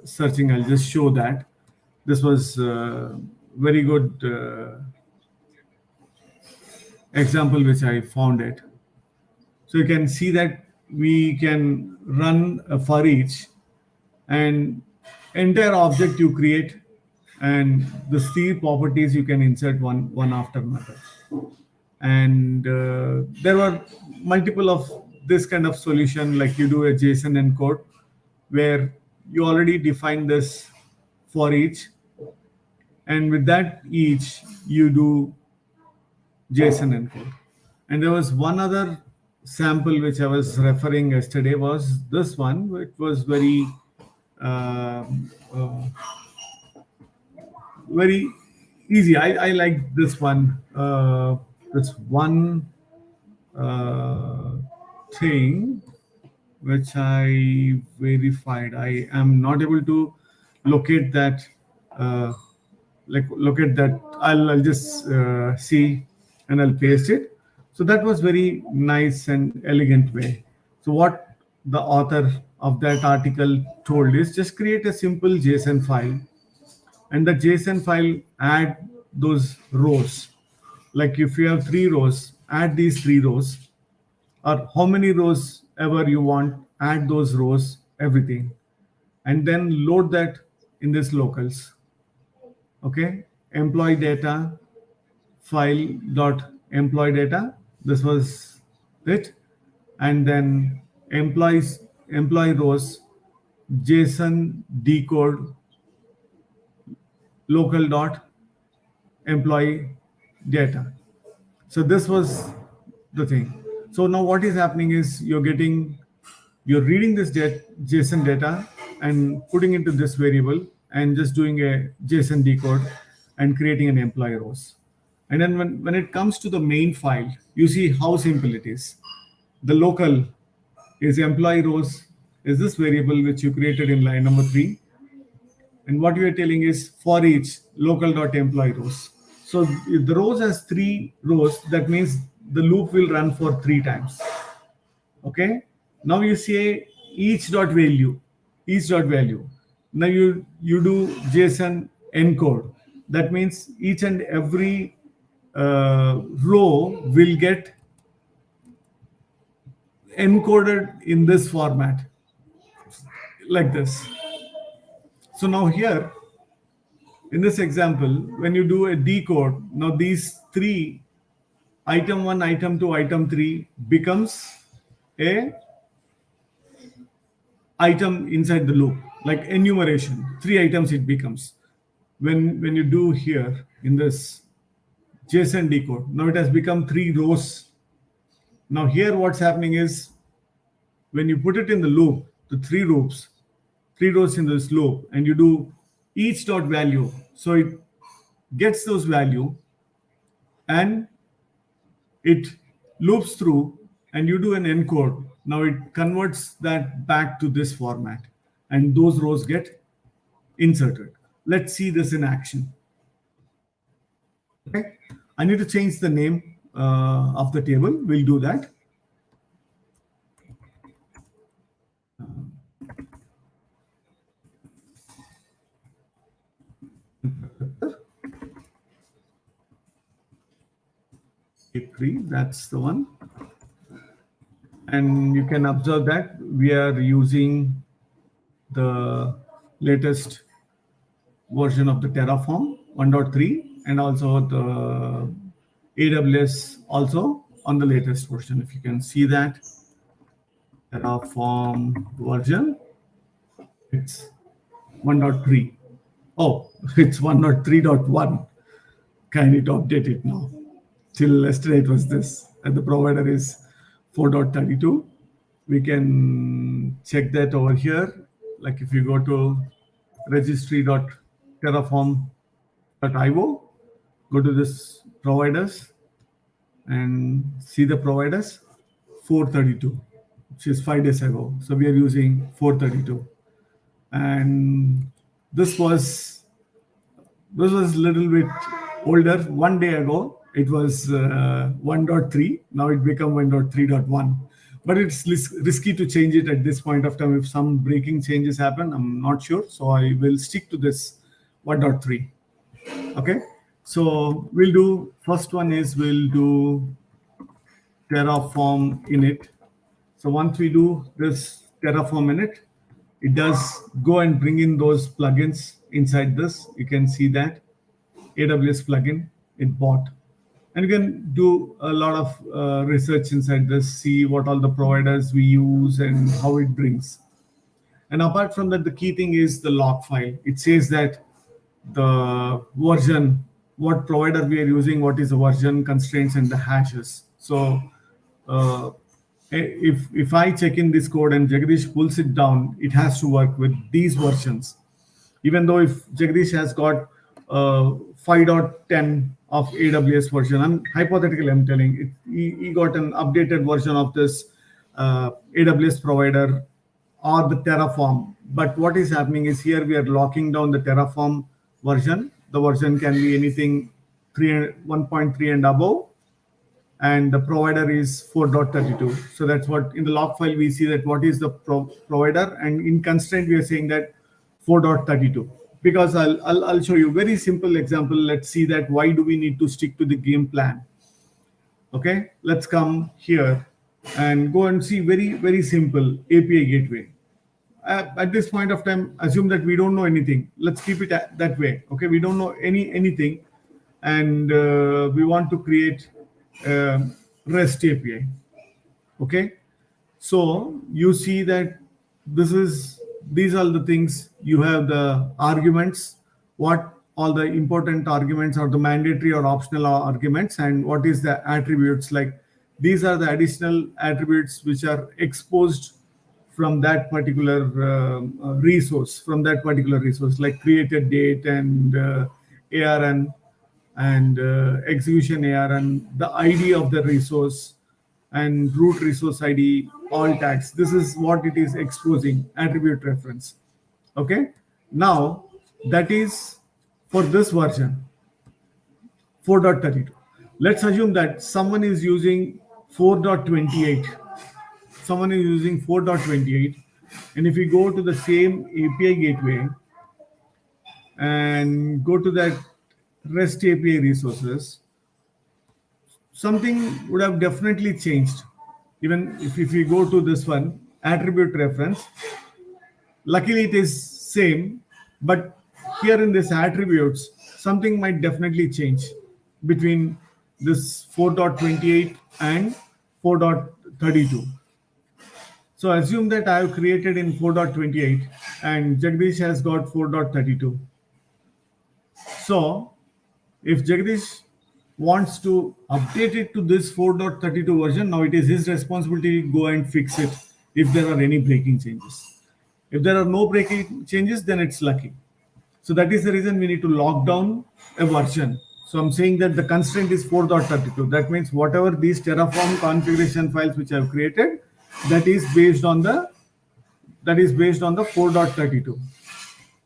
searching. I'll just show that this was very good example which I found it. So you can see that we can run a for each, and entire object you create, and the C properties you can insert one after another. And there were multiple of this kind of solution, like you do a JSON encode where you already define this for each, and with that each you do JSON encode. And there was one other sample which I was referring yesterday, was this one, which was very very easy. I like this one. This one thing which I verified. I am not able to locate that. Locate that. I'll just see and I'll paste it. So that was very nice and elegant way. So what the author of that article told is just create a simple JSON file, and the JSON file add those rows. Like if you have 3 rows, add these 3 rows, or how many rows ever you want, add those rows, everything, and then load that in this locals. Okay, employee data file dot employee data. This was it, and then employee rows JSON decode local dot employee data. So this was the thing. So now what is happening is you're reading this JSON data and putting into this variable and just doing a JSON decode and creating an employee rows. And then when it comes to the main file, you see how simple it is. The local is employee rows is this variable which you created in line number 3. And what we are telling is for each local.employee rows. So if the rows has 3 rows, that means the loop will run for 3 times. Okay. Now you say each dot value. Now you do JSON encode. That means each and every row will get encoded in this format, like this. So now here, in this example, when you do a decode, now these 3, item 1, item 2, item 3 becomes a item inside the loop, like enumeration. 3 items it becomes. When you do here in this JSON decode, now it has become 3 rows. Now here what's happening is when you put it in the loop, the 3 rows in this loop, and you do each dot value, so it gets those value and it loops through, and you do an encode. Now it converts that back to this format, and those rows get inserted. Let's see this in action. Okay, I need to change the name of the table. We'll do that. A3, that's the one. And you can observe that we are using the latest version of the Terraform 1.3 and also the AWS also on the latest version. If you can see that Terraform version, it's 1.3. Oh, it's 1.3.1. Kindly to update it now. Till yesterday it was this, and the provider is 4.32. We can check that over here. Like if you go to registry.terraform.io, go to this providers and see the providers 432, which is 5 days ago. So we are using 432, and this was a little bit older. 1 day ago it was 1.3. Now it become 1.3.1. But it's risky to change it at this point of time. If some breaking changes happen, I'm not sure. So I will stick to this 1.3. Okay. So we'll do, first one is we'll do Terraform init. So once we do this Terraform init, it does go and bring in those plugins inside this. You can see that AWS plugin it bought. And you can do a lot of research inside this, see what all the providers we use and how it brings. And apart from that, the key thing is the log file. It says that the version, what provider we are using, what is the version, constraints, and the hashes. So if I check in this code and Jagadesh pulls it down, it has to work with these versions. Even though if Jagadesh has got 5.10 of AWS version, I'm hypothetically, I'm telling it, he got an updated version of this AWS provider or the Terraform. But what is happening is here we are locking down the Terraform version. The version can be anything 1.3 and above, and the provider is 4.32. So that's what in the log file we see that what is the provider, and in constraint we are saying that 4.32. Because I'll show you very simple example. Let's see that why do we need to stick to the game plan. Okay, let's come here and go and see very simple API gateway. At this point of time, assume that we don't know anything. Let's keep it that way. Okay, we don't know anything, and we want to create REST API. Okay, so you see that these are the things. You have the arguments, what all the important arguments or the mandatory or optional arguments, and what is the attributes. Like these are the additional attributes which are exposed from that particular resource, like created date and ARN and execution AR and the ID of the resource and root resource ID, all tags. This is what it is exposing, attribute reference. Okay. Now that is for this version 4.32. Let's assume that someone is using 4.28. Someone is using 4.28. And if we go to the same API gateway and go to that REST API resources, something would have definitely changed. Even if we go to this one, attribute reference, luckily it is same, but here in this attributes, something might definitely change between this 4.28 and 4.32. So assume that I have created in 4.28 and Jagadesh has got 4.32. So if Jagadesh wants to update it to this 4.32 version, now it is his responsibility to go and fix it if there are any breaking changes. If there are no breaking changes, then it's lucky. So that is the reason we need to lock down a version. So I'm saying that the constraint is 4.32. That means whatever these Terraform configuration files which I've created, that is based on the 4.32,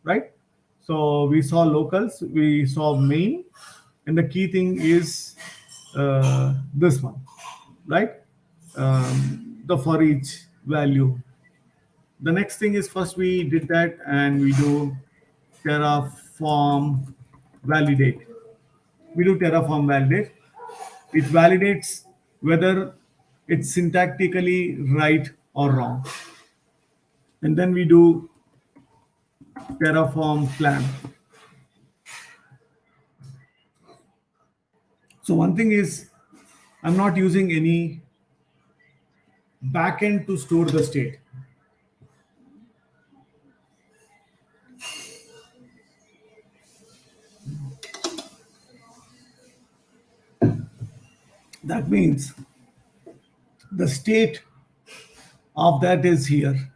right? So we saw locals, we saw main, and the key thing is this one, right? The for each value. The next thing is first we did that and we do Terraform validate. We do Terraform validate. It validates whether it's syntactically right or wrong. And then we do Terraform plan. So one thing is I'm not using any backend to store the state. That means the state of that is here.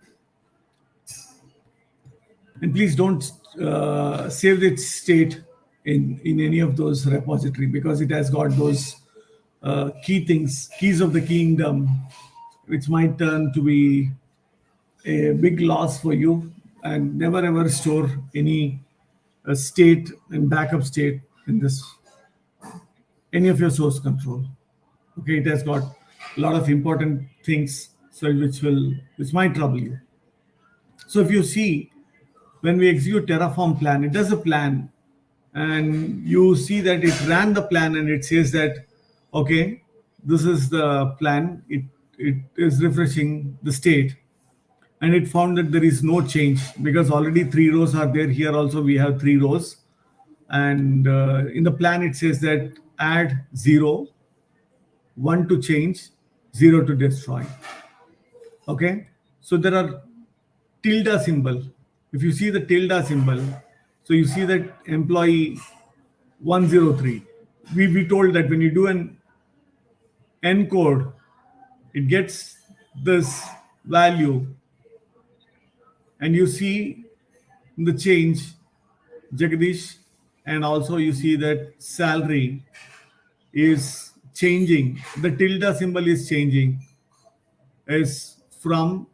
And please don't save its state in any of those repository because it has got those keys of the kingdom, which might turn to be a big loss for you. And never ever store any state and backup state in this, any of your source control. Okay, it has got a lot of important things, so which might trouble you. So if you see, when we execute Terraform plan, it does a plan, and you see that it ran the plan and it says that, okay, this is the plan. It is refreshing the state, and it found that there is no change because already 3 rows are there. Here also we have 3 rows, and in the plan it says that add 0, 1 to change, 0 to destroy. Okay, so there are tilde symbol. If you see the tilde symbol, so you see that employee 103. We told that when you do an encode, it gets this value, and you see the change, Jagadesh, and also you see that salary is changing. The tilde symbol is changing, is from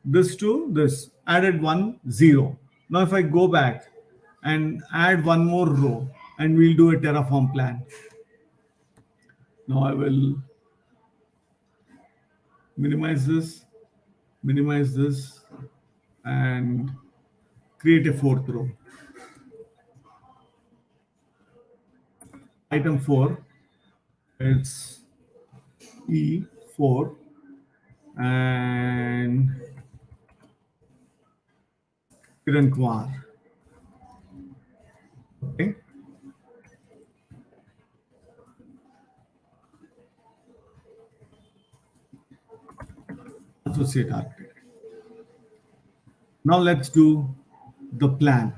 this to this. Added 1, 0. Now if I go back and add one more row, and we'll do a Terraform plan. Now I will minimize this, and create a 4th row. Item 4, it's E4, and Kiran Kumar. Okay. Associate architect. Now let's do the plan.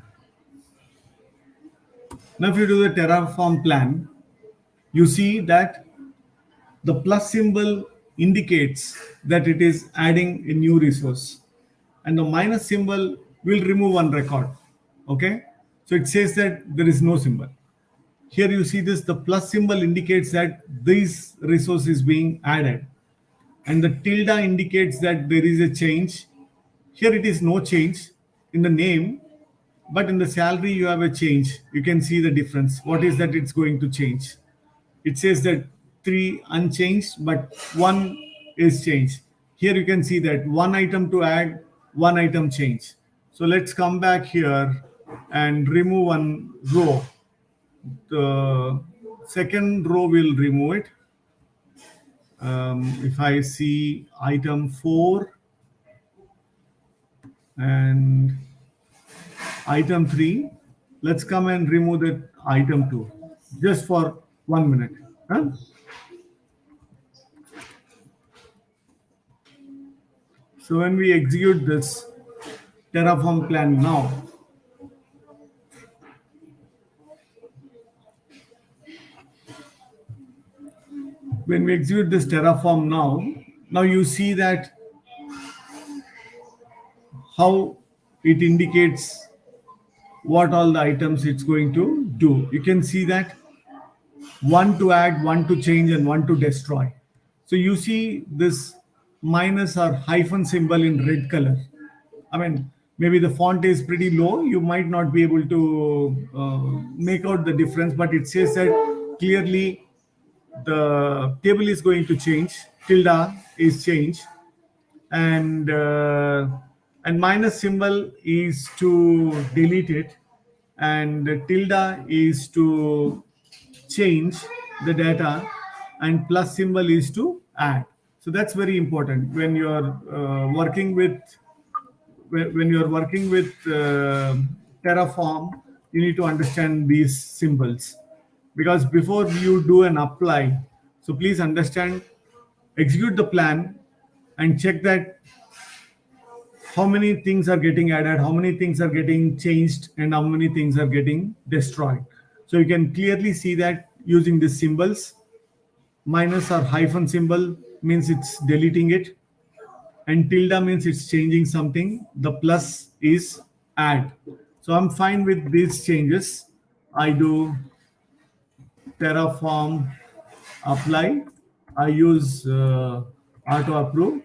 Now if you do the Terraform plan, you see that the plus symbol indicates that it is adding a new resource, and the minus symbol will remove one record. Okay, so it says that there is no symbol. Here you see this, the plus symbol indicates that this resource is being added, and the tilde indicates that there is a change. Here it is no change in the name, but in the salary you have a change. You can see the difference. What is that it's going to change? It says that 3 unchanged, but 1 is changed. Here you can see that 1 item to add, 1 item change. So let's come back here and remove one row. The second row will remove it. If I see item 4 and item 3, let's come and remove that item 2 just for 1 minute. Huh? So when we execute this Terraform plan now, when we execute this Terraform now you see that how it indicates what all the items it's going to do. You can see that 1 to add, 1 to change, and 1 to destroy. So you see this minus or hyphen symbol in red color. I mean, maybe the font is pretty low. You might not be able to make out the difference, but it says that clearly the table is going to change. Tilde is changed, and minus symbol is to delete it, and tilde is to change the data, and plus symbol is to add. So that's very important when you are working with Terraform. You need to understand these symbols, because before you do an apply, so please understand, execute the plan and check that how many things are getting added, how many things are getting changed, and how many things are getting destroyed. So you can clearly see that using these symbols. Minus or hyphen symbol means it's deleting it, and tilde means it's changing something. The plus is add. So I'm fine with these changes. I do Terraform apply. I use auto approve,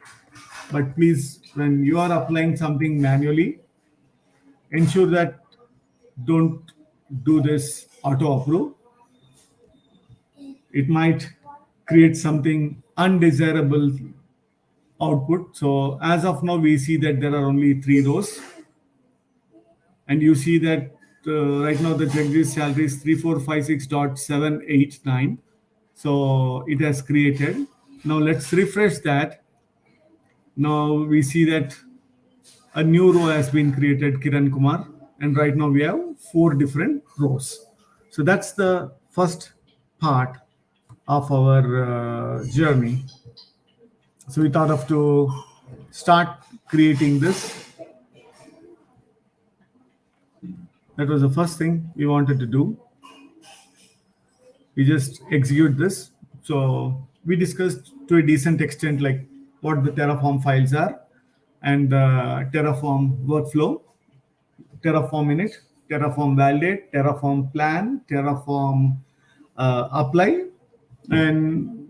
but please, when you are applying something manually, ensure that don't do this auto approve. It might create something undesirable output. So as of now, we see that there are only 3 rows, and you see that right now the Jagadesh salary is 3456.789. So it has created. Now let's refresh that. Now we see that a new row has been created, Kiran Kumar, and right now we have 4 different rows. So that's the first part of our journey. So we thought of to start creating this. That was the first thing we wanted to do. We just execute this. So we discussed to a decent extent like what the Terraform files are, and the Terraform workflow, Terraform init, Terraform validate, Terraform plan, Terraform apply. And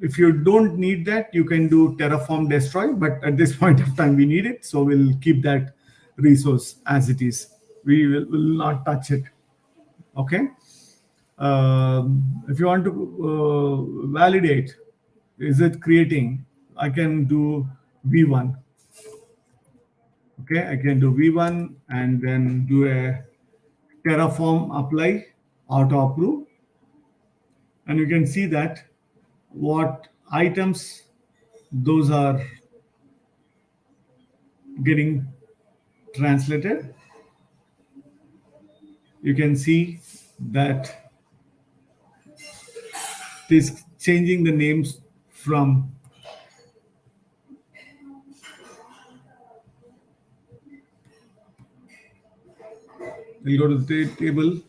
if you don't need that, you can do Terraform destroy, but at this point of time we need it, so we'll keep that resource as it is. We will not touch it. Okay. If you want to validate, is it creating? I can do V1. Okay, I can do V1 and then do a Terraform apply, auto approve, and you can see that what items those are getting translated. You can see that it is changing the names from we'll go to the table.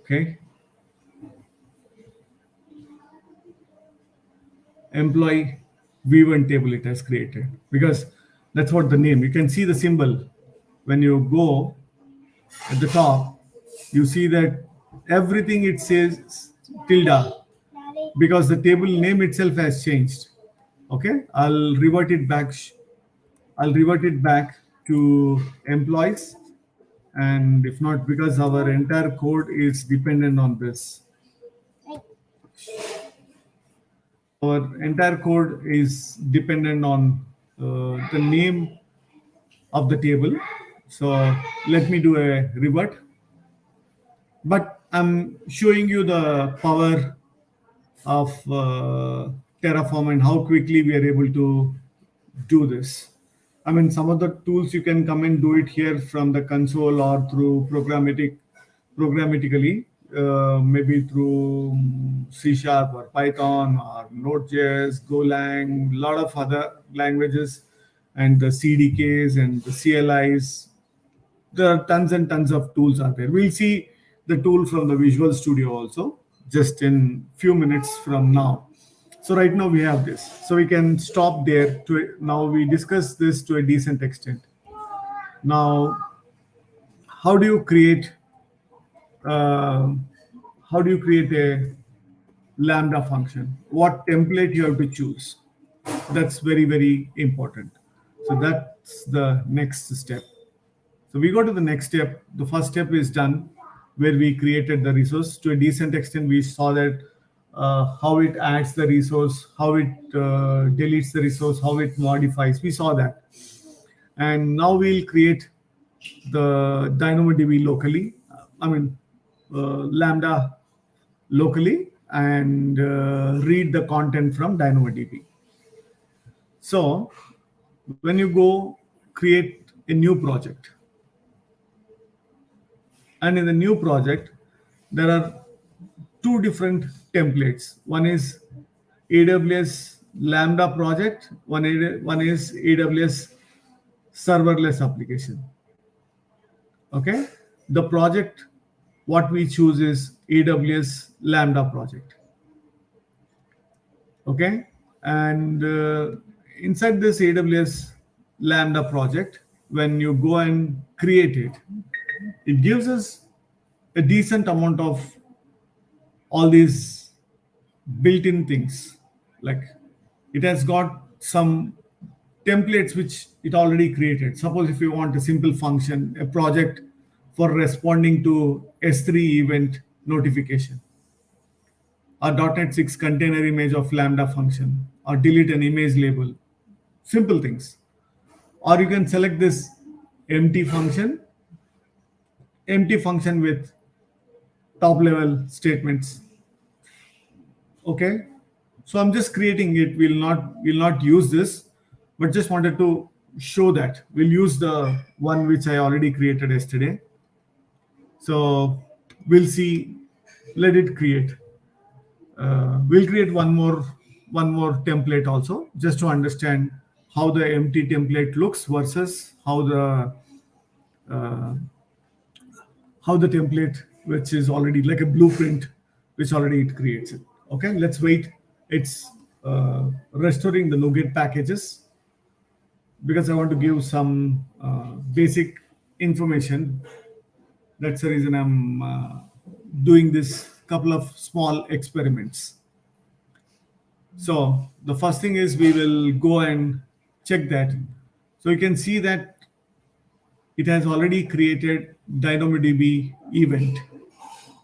Okay. Employee V1 table it has created, because that's what the name. You can see the symbol when you go at the top. You see that everything it says tilde, because the table name itself has changed. Okay, I'll revert it back. I'll revert it back to employees, and if not, because our entire code is dependent on this. Our entire code is dependent on the name of the table. So let me do a revert. But I'm showing you the power of Terraform and how quickly we are able to do this. I mean, some of the tools you can come and do it here from the console or through programmatically, maybe through C# or Python or Node.js, Golang, a lot of other languages, and the CDKs and the CLIs. There are tons and tons of tools out there. We'll see the tool from the Visual Studio also just in few minutes from now. So right now we have this. So we can stop there. Now we discuss this to a decent extent. Now, how do you create a Lambda function? What template you have to choose? That's very, very important. So that's the next step. So we go to the next step. The first step is done, where we created the resource. To a decent extent, we saw that how it adds the resource, how it deletes the resource, how it modifies. We saw that. And now we'll create the DynamoDB locally. Lambda locally, and read the content from DynamoDB. So when you go create a new project, and in the new project, there are two different templates. One is AWS Lambda project, one is AWS serverless application. Okay, the project what we choose is AWS Lambda project. Okay, and inside this AWS Lambda project, when you go and create it, it gives us a decent amount of all these built-in things. Like it has got some templates which it already created. Suppose if you want a simple function, a project for responding to S3 event notification, a .NET 6 container image of Lambda function, or delete an image label, simple things. Or you can select this empty function with top level statements. Okay, so I'm just creating it. We'll not use this, but just wanted to show that we'll use the one which I already created yesterday. So we'll see. Let it create. We'll create one more template also, just to understand how the empty template looks versus how the template which is already like a blueprint which already it creates it. Okay, let's wait. It's restoring the NuGet packages, because I want to give some basic information. That's the reason I'm doing this couple of small experiments. So the first thing is we will go and check that. So you can see that it has already created DynamoDB event.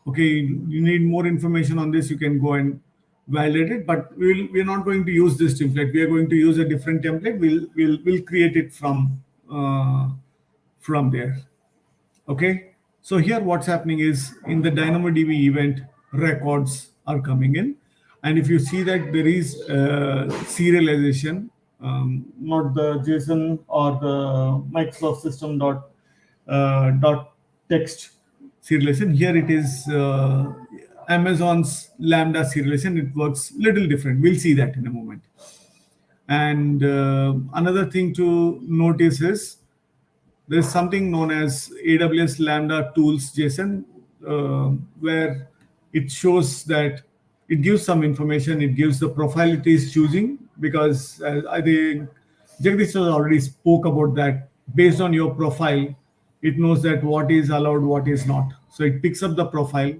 Okay, you need more information on this, you can go and validate it, but we're not going to use this template. We are going to use a different template. We'll create it from there. Okay, so here what's happening is, in the DynamoDB event, records are coming in, and if you see that there is serialization, not the JSON or the Microsoft system dot text serialization. Here it is Amazon's Lambda serialization. It works little different. We'll see that in a moment. And another thing to notice is there's something known as AWS Lambda tools JSON, where it shows that it gives some information. It gives the profile it is choosing, because I think Jagadesh already spoke about that. Based on your profile, it knows that what is allowed, what is not. So it picks up the profile,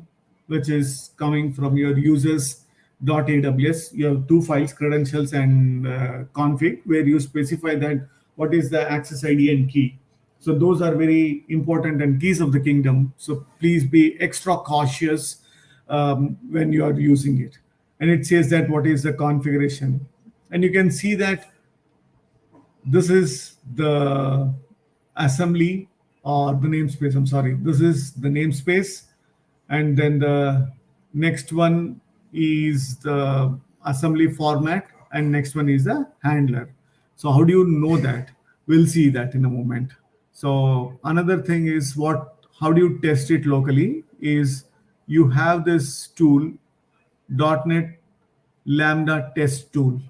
which is coming from your users.aws. You have two files, credentials and config, where you specify that what is the access ID and key. So those are very important and keys of the kingdom. So please be extra cautious when you are using it. And it says that what is the configuration. And you can see that this is the assembly or the namespace. I'm sorry. This is the namespace. And then the next one is the assembly format. And next one is the handler. So how do you know that? We'll see that in a moment. So another thing is how do you test it locally is you have this tool, .NET Lambda test tool,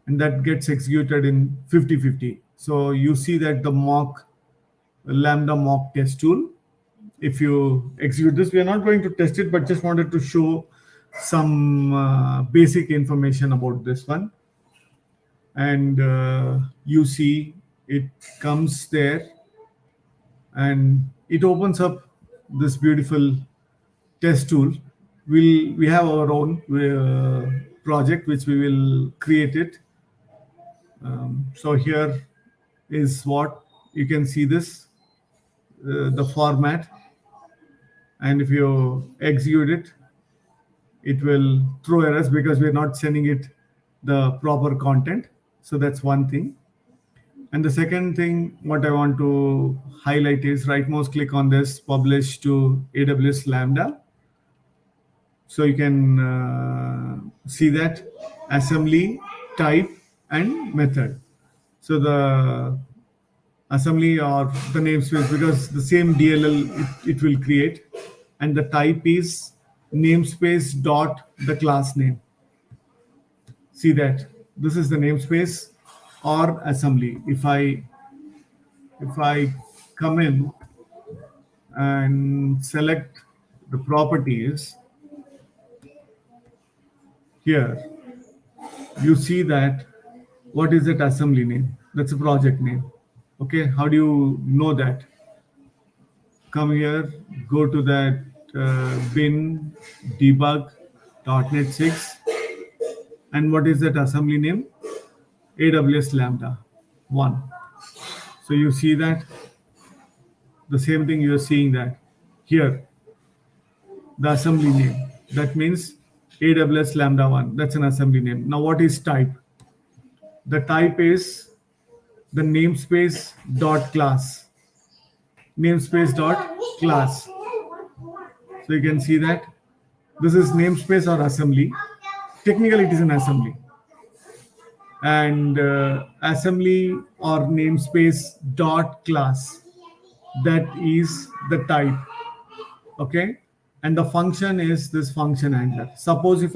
and that gets executed in 50/50. So you see that the Lambda mock test tool, if you execute this, we are not going to test it, but just wanted to show some basic information about this one. And you see it comes there and it opens up this beautiful test tool. We have our own project which we will create it. So here is what you can see this the format, and if you execute it, it will throw errors because we're not sending it the proper content. So that's one thing. And the second thing what I want to highlight is right mouse click on this, publish to AWS Lambda. So you can see that assembly, type, and method. So the assembly or the namespace, because the same DLL it will create, and the type is namespace dot the class name. See that this is the namespace or assembly. If I come in and select the properties here, you see that what is that assembly name? That's a project name. Okay, how do you know that? Come here, go to that bin debug.NET 6, and what is that assembly name? AWS Lambda 1. So you see that the same thing you are seeing that here, the assembly name. That means AWS Lambda 1. That's an assembly name. Now what is type? The type is the namespace dot class. Namespace dot class. So you can see that this is namespace or assembly. Technically it is an assembly. And assembly or namespace dot class, that is the type. Okay, and the function is this function handler. Suppose if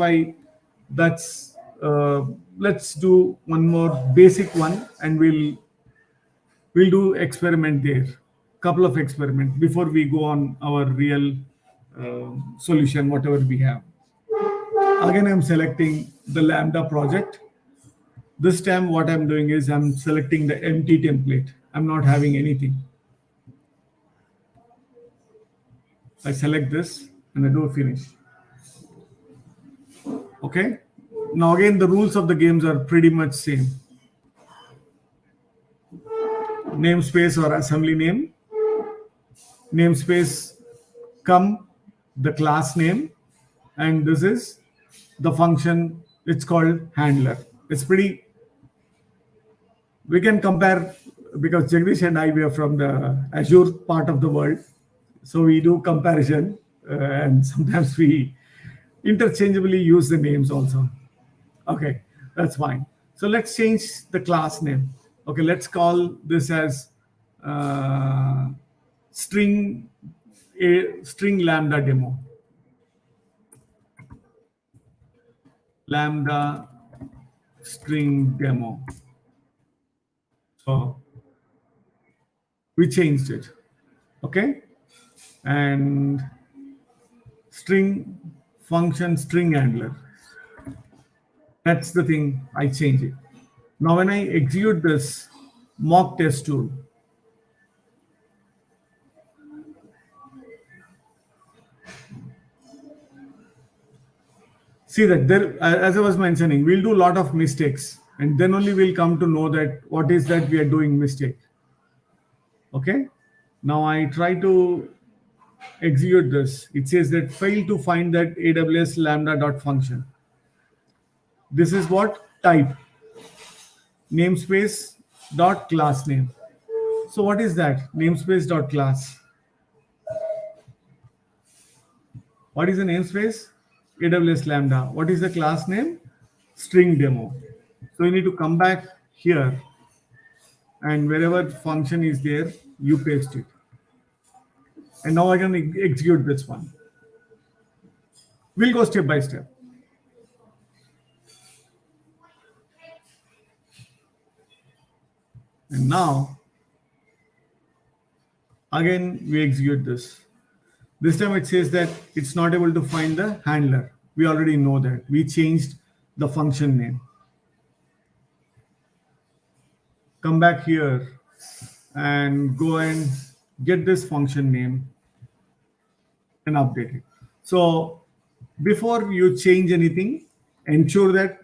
let's do one more basic one, and we'll do experiment there, couple of experiments before we go on our real solution, whatever we have. Again, I'm selecting the Lambda project. This time what I'm doing is I'm selecting the empty template. I'm not having anything. I select this and I do finish. Okay. Now again, the rules of the games are pretty much same. Namespace or assembly name. Namespace the class name, and this is the function. It's called handler. It's pretty. We can compare because Jagadesh and I, we are from the Azure part of the world. So we do comparison and sometimes we interchangeably use the names also. Okay, that's fine. So let's change the class name. Okay, let's call this as string Lambda demo. Lambda string demo. So we changed it. Okay, and string function string handler. That's the thing I change it. Now when I execute this mock test tool, see that there, as I was mentioning, we'll do a lot of mistakes, and then only we'll come to know that what is that we are doing mistake. Okay. Now I try to execute this. It says that failed to find that AWS Lambda dot function. This is what type namespace dot class name. So what is that namespace dot class? What is the namespace? AWS Lambda. What is the class name? String demo. So you need to come back here, and wherever function is there, you paste it. And now I can execute this one. We'll go step by step. And now, again, we execute this. This time it says that it's not able to find the handler. We already know that. We changed the function name. Come back here and go and get this function name and update it. So before you change anything, ensure that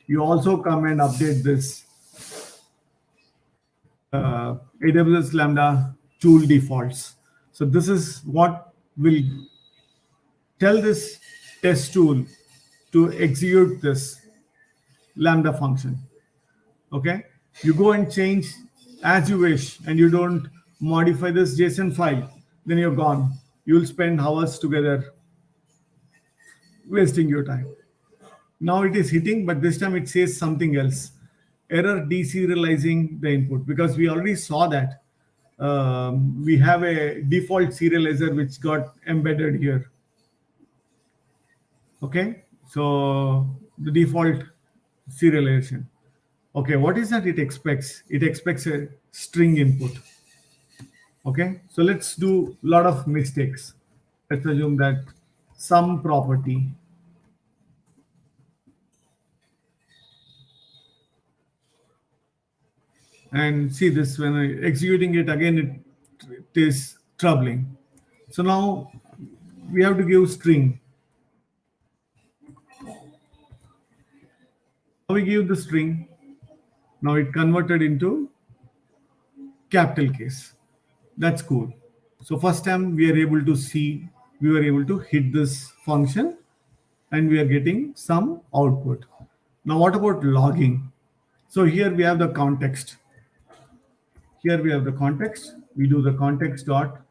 you also come and update this AWS Lambda tool defaults. So this is what will tell this test tool to execute this Lambda function. Okay, you go and change as you wish, and you don't modify this JSON file, then you're gone. You'll spend hours together wasting your time. Now it is hitting, but this time it says something else. Error deserializing the input, because we already saw that we have a default serializer which got embedded here. Okay, so the default serialization. Okay, what is that it expects? It expects a string input. Okay, so let's do a lot of mistakes. Let's assume that some property and see this when I executing it again, it is troubling. So now we have to give string. Now we give the string. Now it converted into capital case. That's cool. So first time we are able to see, we were able to hit this function and we are getting some output. Now what about logging? So here we have the context. Here we have the context. We do the context dot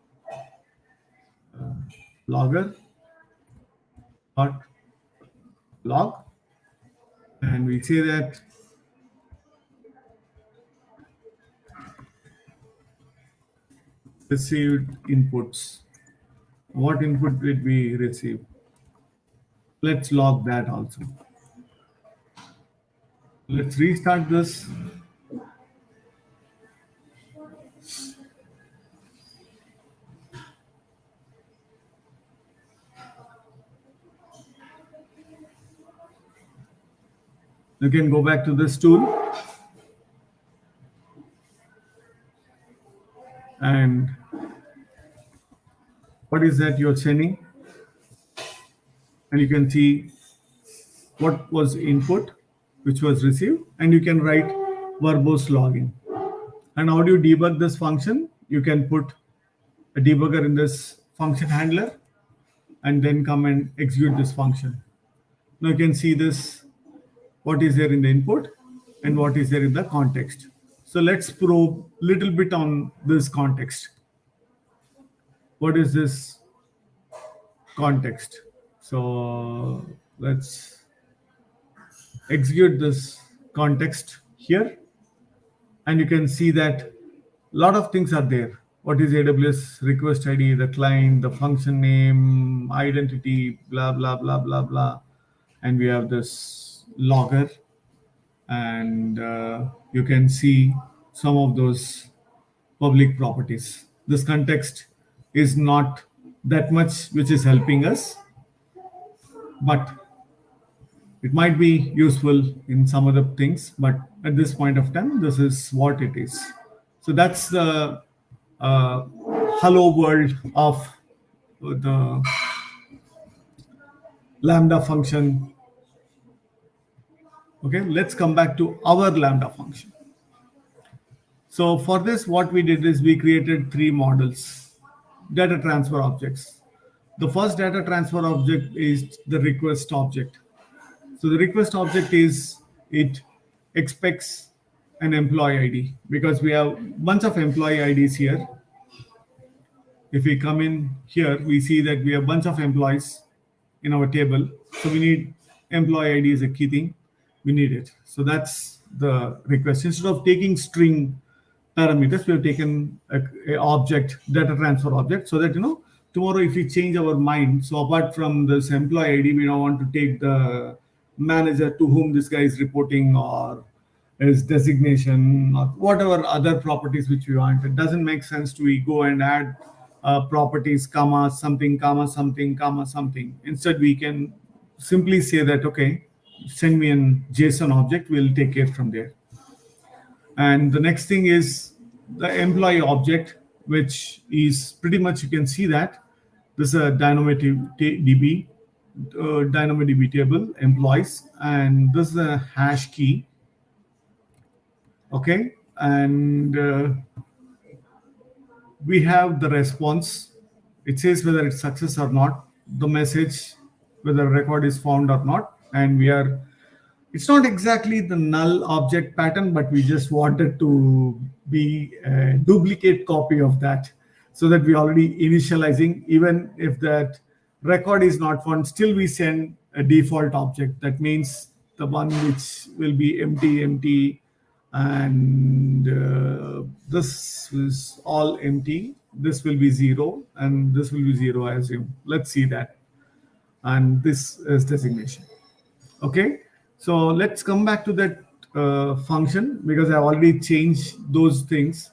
logger dot log, and we say that received inputs. What input did we receive? Let's log that also. Let's restart this. You can go back to this tool and what is that you're sending? And you can see what was input, which was received, and you can write verbose logging. And how do you debug this function? You can put a debugger in this function handler and then come and execute this function. Now you can see this, what is there in the input and what is there in the context. So let's probe a little bit on this context. What is this context? So let's execute this context here. And you can see that a lot of things are there. What is AWS request ID, the client, the function name, identity, blah, blah, blah, blah, blah. And we have this logger. And you can see some of those public properties. This context is not that much which is helping us, but It might be useful in some other things, but at this point of time, this is what it is. So that's the uh, hello world of the Lambda function. Okay, let's come back to our Lambda function. So for this, what we did is we created three models, data transfer objects. The first data transfer object is the request object. So the request object is, it expects an employee ID because we have a bunch of employee IDs here. If we come in here, we see that we have a bunch of employees in our table. So we need employee ID is a key thing. We need it. So that's the request. Instead of taking string parameters, we have taken a object, data transfer object, so that tomorrow if we change our mind, so apart from this employee ID, we don't want to take the manager to whom this guy is reporting or his designation or whatever other properties which we want. It doesn't make sense to we go and add properties, comma something, comma something, comma something. Instead, we can simply say that, okay, send me an JSON object, we'll take it from there. And the next thing is the employee object, which is pretty much, you can see that this is a DynamoDB table, employees, and this is a hash key. Okay, and we have the response. It says whether it's success or not, the message, whether record is found or not, and we are, it's not exactly the null object pattern, but we just wanted to be a duplicate copy of that, so that we already initializing, even if that record is not found, still we send a default object. That means the one which will be empty, and this is all empty. This will be 0, and this will be 0, I assume. Let's see that. And this is designation. Okay, so let's come back to that function, because I already changed those things.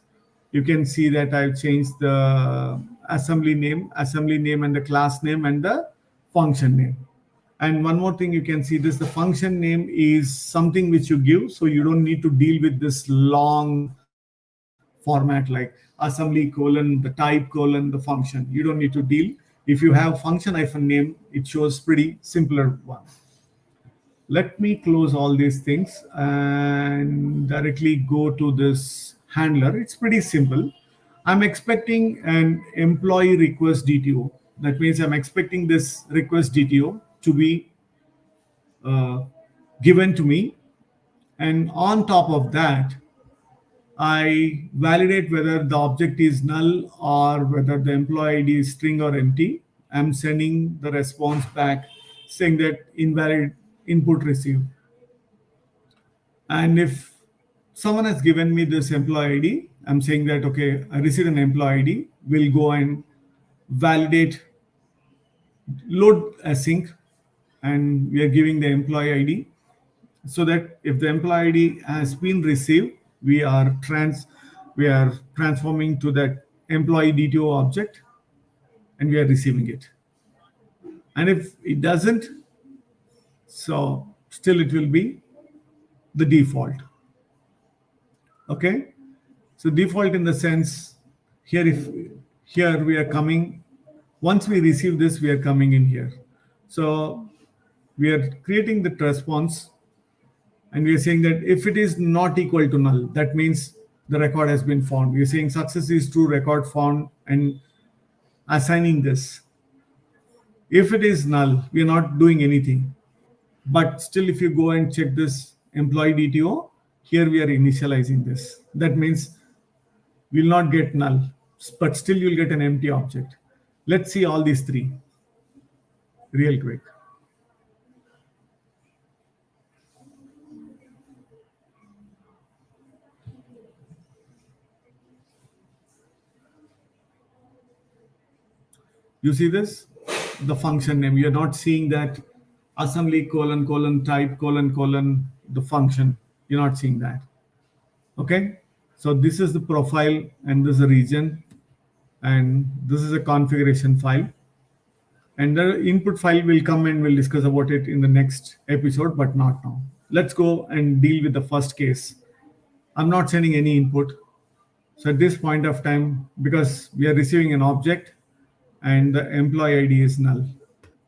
You can see that I've changed the assembly name, and the class name, and the function name. And one more thing, you can see this, the function name is something which you give, so you don't need to deal with this long format like assembly colon, the type colon, the function. You don't need to deal. If you have function hyphen name, it shows pretty simpler one. Let me close all these things and directly go to this handler. It's pretty simple. I'm expecting an employee request DTO. That means I'm expecting this request DTO to be given to me. And on top of that, I validate whether the object is null or whether the employee ID is string or empty. I'm sending the response back saying that invalid input received. And if someone has given me this employee ID, I'm saying that, okay, I received an employee ID. We'll go and validate, load async, and we are giving the employee ID, so that if the employee ID has been received, we are transforming to that employee DTO object, and we are receiving it. And if it doesn't, so still it will be the default. Okay, so default in the sense here, if here we are coming, once we receive this, we are coming in here. So we are creating the response, and we are saying that if it is not equal to null, that means the record has been found. We are saying success is true, record found, and assigning this. If it is null, we are not doing anything. But still, if you go and check this employee DTO, here we are initializing this. That means we'll not get null, but still you'll get an empty object. Let's see all these three real quick. You see this? The function name. You're not seeing that assembly colon colon type colon colon the function. You're not seeing that. Okay. So this is the profile, and this is a region, and this is a configuration file. And the input file will come and we'll discuss about it in the next episode, but not now. Let's go and deal with the first case. I'm not sending any input. So at this point of time, because we are receiving an object and the employee ID is null.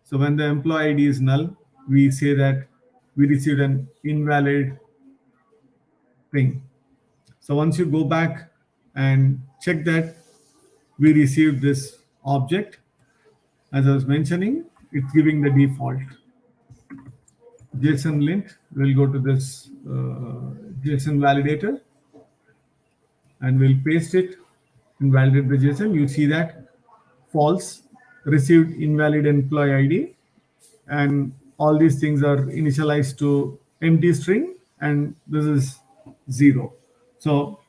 So when the employee ID is null, we say that we received an invalid thing. So once you go back and check that we received this object, as I was mentioning, it's giving the default. JSON lint, we'll go to this JSON validator and we'll paste it and validate the JSON. You see that false, received invalid employee ID, and all these things are initialized to empty string, and this is 0. So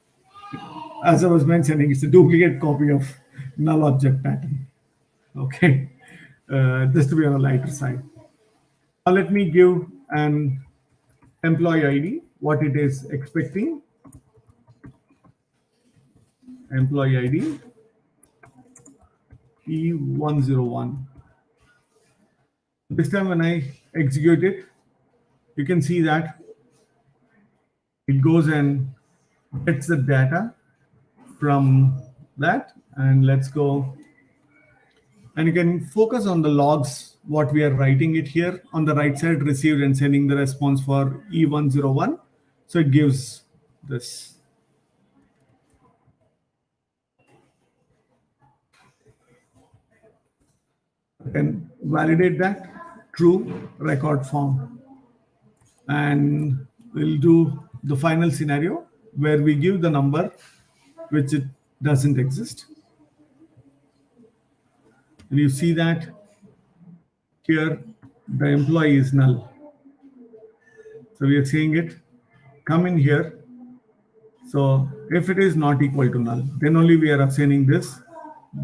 as I was mentioning, it's a duplicate copy of null object pattern. Okay, just to be on the lighter side. Now let me give an employee ID, what it is expecting. Employee ID E101. This time when I execute it, you can see that it goes and gets the data from that. And let's go. And you can focus on the logs, what we are writing it here. On the right side, received and sending the response for E101. So it gives this. And validate that true record form. And we'll do the final scenario where we give the number which it doesn't exist. And you see that here the employee is null. So we are saying it, come in here. So if it is not equal to null, then only we are assigning this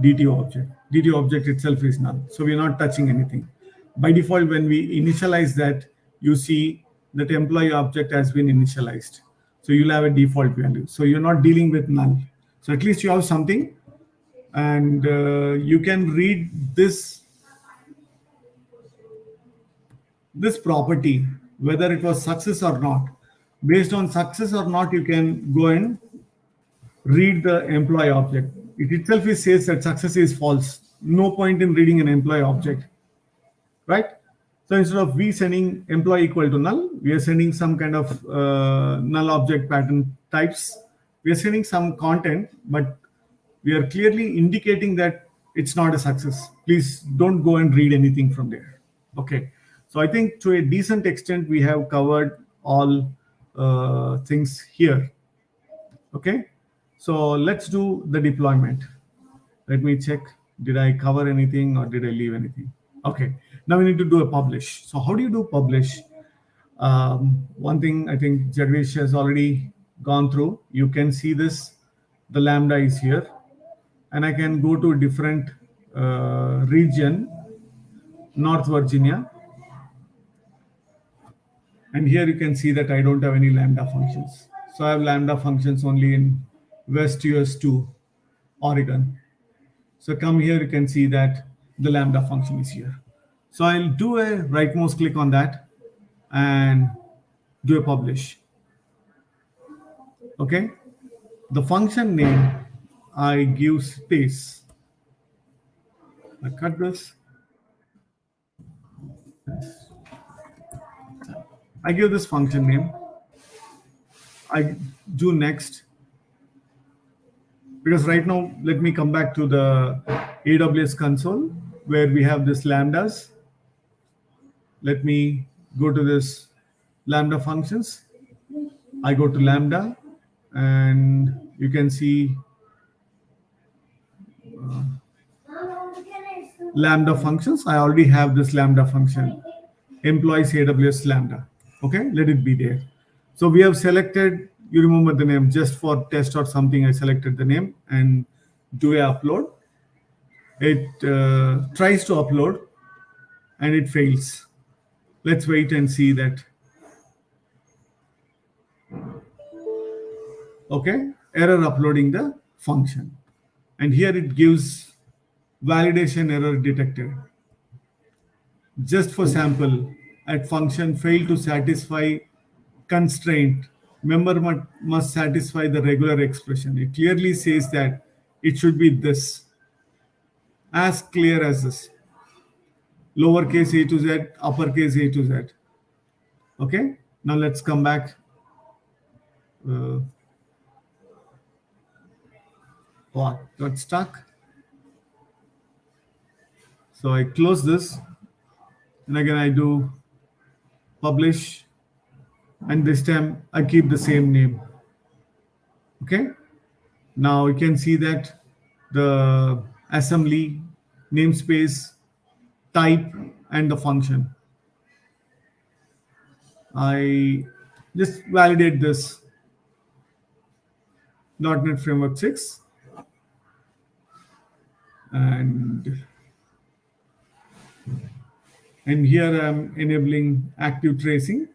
DTO object. DTO object itself is null. So we are not touching anything. By default, when we initialize that, you see that employee object has been initialized. So you'll have a default value. So you're not dealing with null. So at least you have something, and you can read this property, whether it was success or not. Based on success or not, you can go and read the employee object. It itself says that success is false. No point in reading an employee object, right? So instead of we sending employee equal to null, we are sending some kind of null object pattern types. We are sending some content, but we are clearly indicating that it's not a success. Please don't go and read anything from there. Okay. So I think to a decent extent, we have covered all things here. Okay. So let's do the deployment. Let me check. Did I cover anything or did I leave anything? Okay. Now we need to do a publish. So how do you do publish? One thing I think Jagadesh has already gone through. You can see this. The Lambda is here. And I can go to a different region, North Virginia. And here you can see that I don't have any Lambda functions. So I have Lambda functions only in West US 2, Oregon. So come here, you can see that the Lambda function is here. So I'll do a right mouse click on that and do a publish. Okay. The function name, I give space. I cut this. I give this function name. I do next. Because right now, let me come back to the AWS console where we have this lambdas. Let me go to this Lambda functions. I go to Lambda and you can see Lambda functions. I already have this Lambda function, employees AWS Lambda. Okay, let it be there. So we have selected, you remember the name, just for test or something, I selected the name and do a upload. It tries to upload and it fails. Let's wait and see that. Okay, error uploading the function. And here it gives validation error detected. Just for sample, at function fail to satisfy constraint, member must satisfy the regular expression. It clearly says that it should be this, as clear as this. Lowercase a to z, uppercase a to z. Okay, now let's come back. What got stuck? So I close this, and again I do publish, and this time I keep the same name. Okay, now you can see that the assembly, namespace, type, and the function. I just validate this .NET Framework 6, and here I'm enabling active tracing,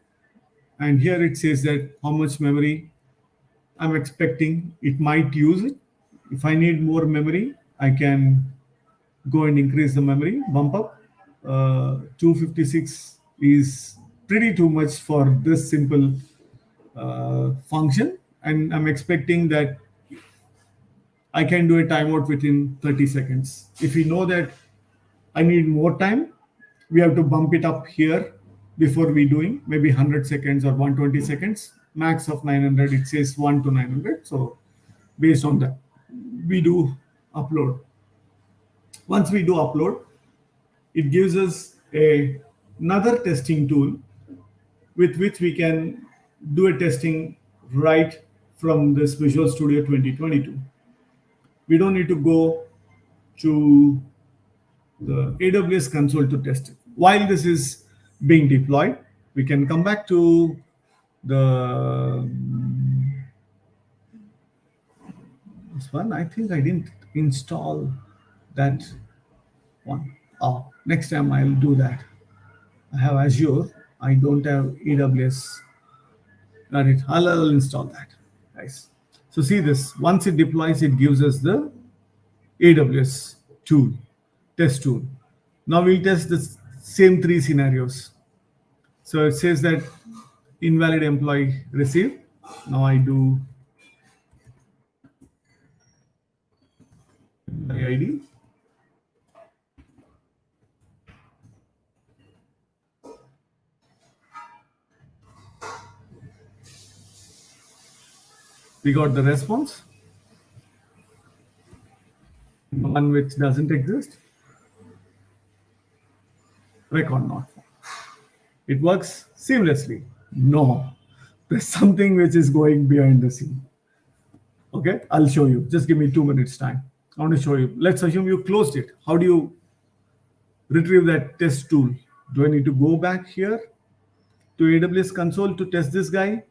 and here it says that how much memory I'm expecting it might use it. If I need more memory, I can go and increase the memory, bump up. 256 is pretty too much for this simple function, and I'm expecting that I can do a timeout within 30 seconds. If we know that I need more time, we have to bump it up here before we doing maybe 100 seconds or 120 seconds, max of 900. It says 1 to 900. So based on that, we do upload. Once we do upload, it gives us another testing tool with which we can do a testing right from this Visual Studio 2022. We don't need to go to the AWS console to test it. While this is being deployed, we can come back to the this one. I think I didn't install that one. Oh, next time I'll do that. I have Azure. I don't have AWS. Got it. I'll install that. Nice. So see this. Once it deploys, it gives us the AWS tool, test tool. Now we'll test the same three scenarios. So it says that invalid employee received. Now I do the ID. We got the response. One which doesn't exist. Record not found. It works seamlessly. No, there's something which is going behind the scene. Okay, I'll show you. Just give me 2 minutes time. I want to show you. Let's assume you closed it. How do you retrieve that test tool? Do I need to go back here to AWS console to test this guy?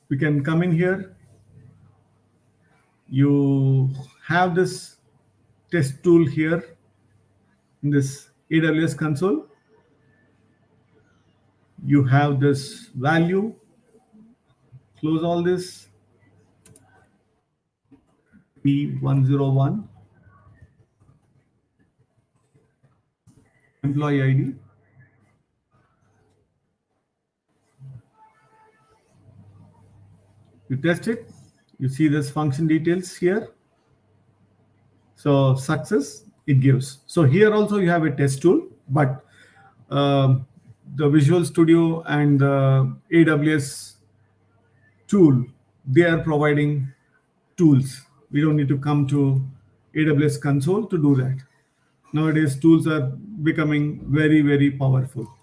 We can come in here. You have this test tool here in this AWS console. You have this value. Close all this. P101. Employee ID. You test it. You see this function details here. So success, it gives. So here also you have a test tool, but the Visual Studio and the AWS tool, they are providing tools. We don't need to come to AWS console to do that. Nowadays, tools are becoming very, very powerful.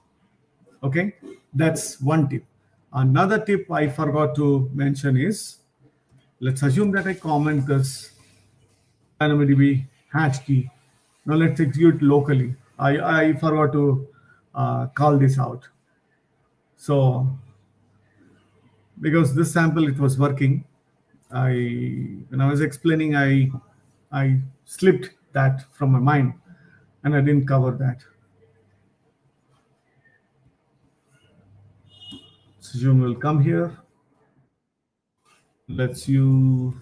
Okay, that's one tip. Another tip I forgot to mention is, let's assume that I comment this DynamoDB hash key. Now let's execute locally. I forgot to call this out. So because this sample, it was working, when I was explaining, I slipped that from my mind and I didn't cover that. So Zoom will come here. Let's you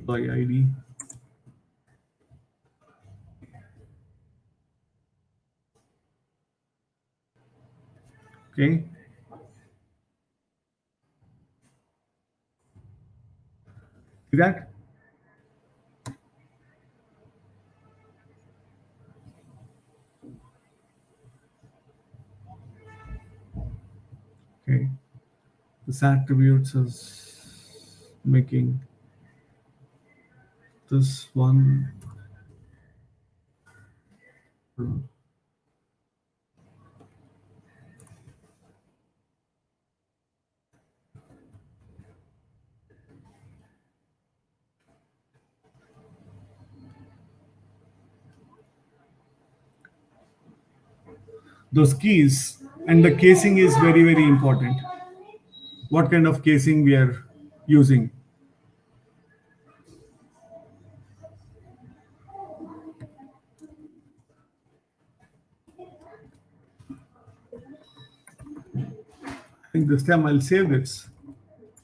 employee ID. Okay. See that? Okay. This attributes is making this one. Those keys, and the casing is very, very important. What kind of casing we are using? I think this time I'll save this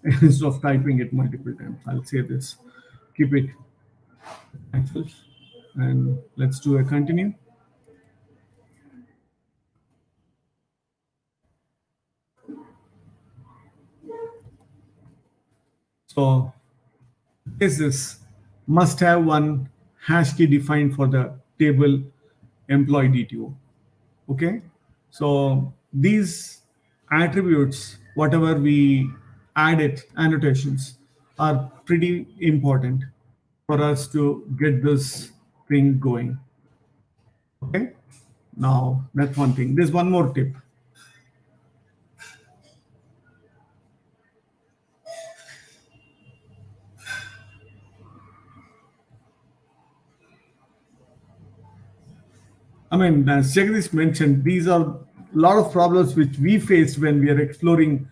instead of typing it multiple times. I'll save this, keep it active, and let's do a continue. So is this must have one hash key defined for the table employee DTO. Okay, so these attributes, whatever we added annotations, are pretty important for us to get this thing going. Okay, now that's one thing. There's one more tip. I mean, as Jagadesh mentioned, these are a lot of problems which we faced when we are exploring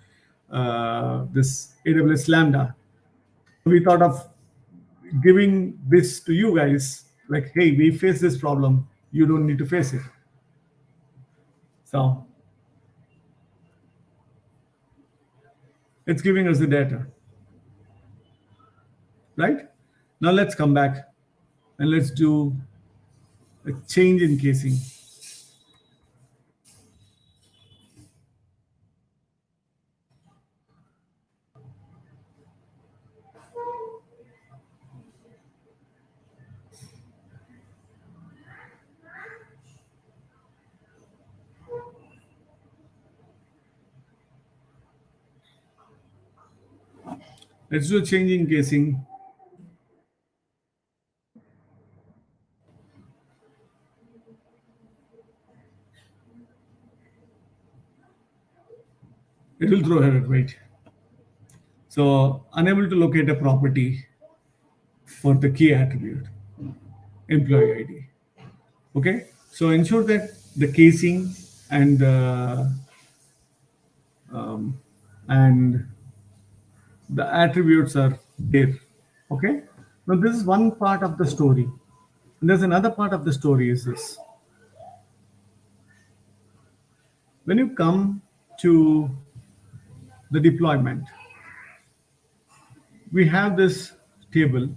this AWS Lambda. We thought of giving this to you guys, like, hey, we face this problem. You don't need to face it. So it's giving us the data. Right? Now let's come back and let's do a change in casing. Let's do a change in casing. It will throw error, wait. So unable to locate a property for the key attribute, employee ID. Okay, so ensure that the casing and the attributes are there. Okay, now this is one part of the story. And there's another part of the story is this. When you come to the deployment, we have this table,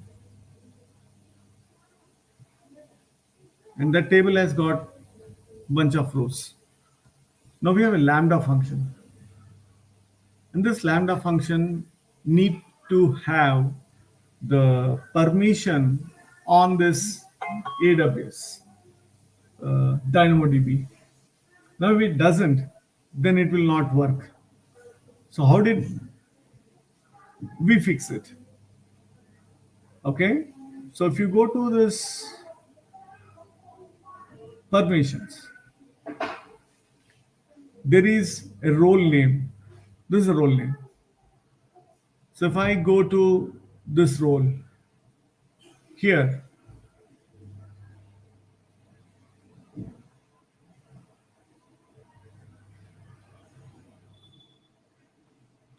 and that table has got a bunch of rows. Now we have a Lambda function, and this Lambda function need to have the permission on this AWS DynamoDB. Now if it doesn't, then it will not work. So how did we fix it? Okay, so if you go to this permissions, there is a role name. This is a role name. So if I go to this role here,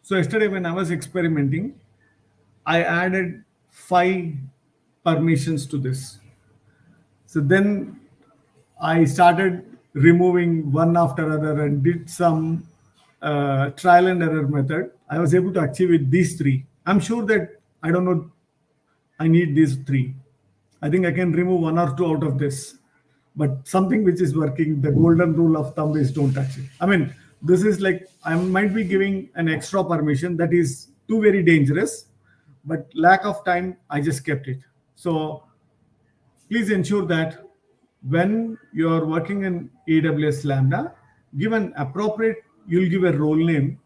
so yesterday when I was experimenting, I added 5 permissions to this. So then I started removing one after other and did some trial and error method. I was able to achieve with these 3. I'm sure that, I don't know, I need these three. I think I can remove one or two out of this. But something which is working, the golden rule of thumb is don't touch it. I mean, this is like I might be giving an extra permission that is too very dangerous, but lack of time, I just kept it. So please ensure that when you're working in AWS Lambda, give an appropriate, you'll give a role name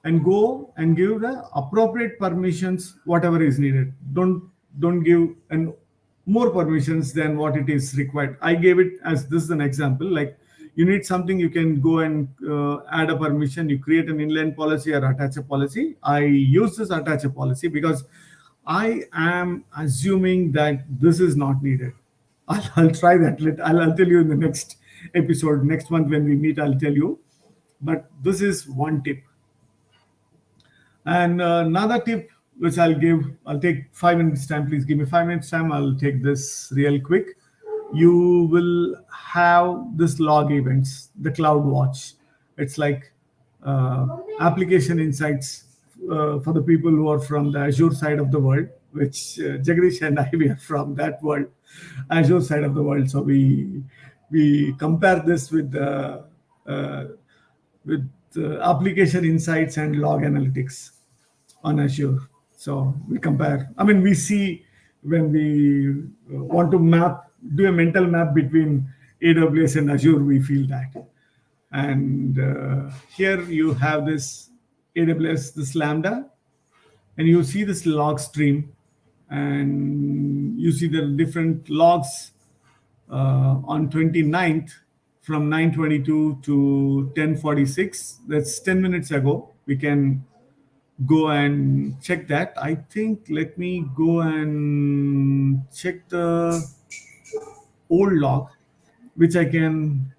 and go and give the appropriate permissions, whatever is needed. Don't give an more permissions than what it is required. I gave it as this is an example. Like you need something, you can go and add a permission. You create an inline policy or attach a policy. I use this attach a policy because I am assuming that this is not needed. I'll try that. I'll tell you in the next episode. Next month when we meet, I'll tell you. But this is one tip. And another tip which I'll give, I'll take 5 minutes time. Please give me 5 minutes time. I'll take this real quick. You will have this log events, the Cloud Watch. It's like application insights for the people who are from the Azure side of the world, which Jagadesh and I, we are from that world, Azure side of the world. So we compare this with application insights and log analytics on Azure. So we compare. I mean, we see when we want to do a mental map between AWS and Azure, we feel that. And here you have this AWS, this Lambda, and you see this log stream, and you see the different logs on 29th from 9:22 to 10:46. That's 10 minutes ago. We can go and check that. I think let me go and check the old log, which I can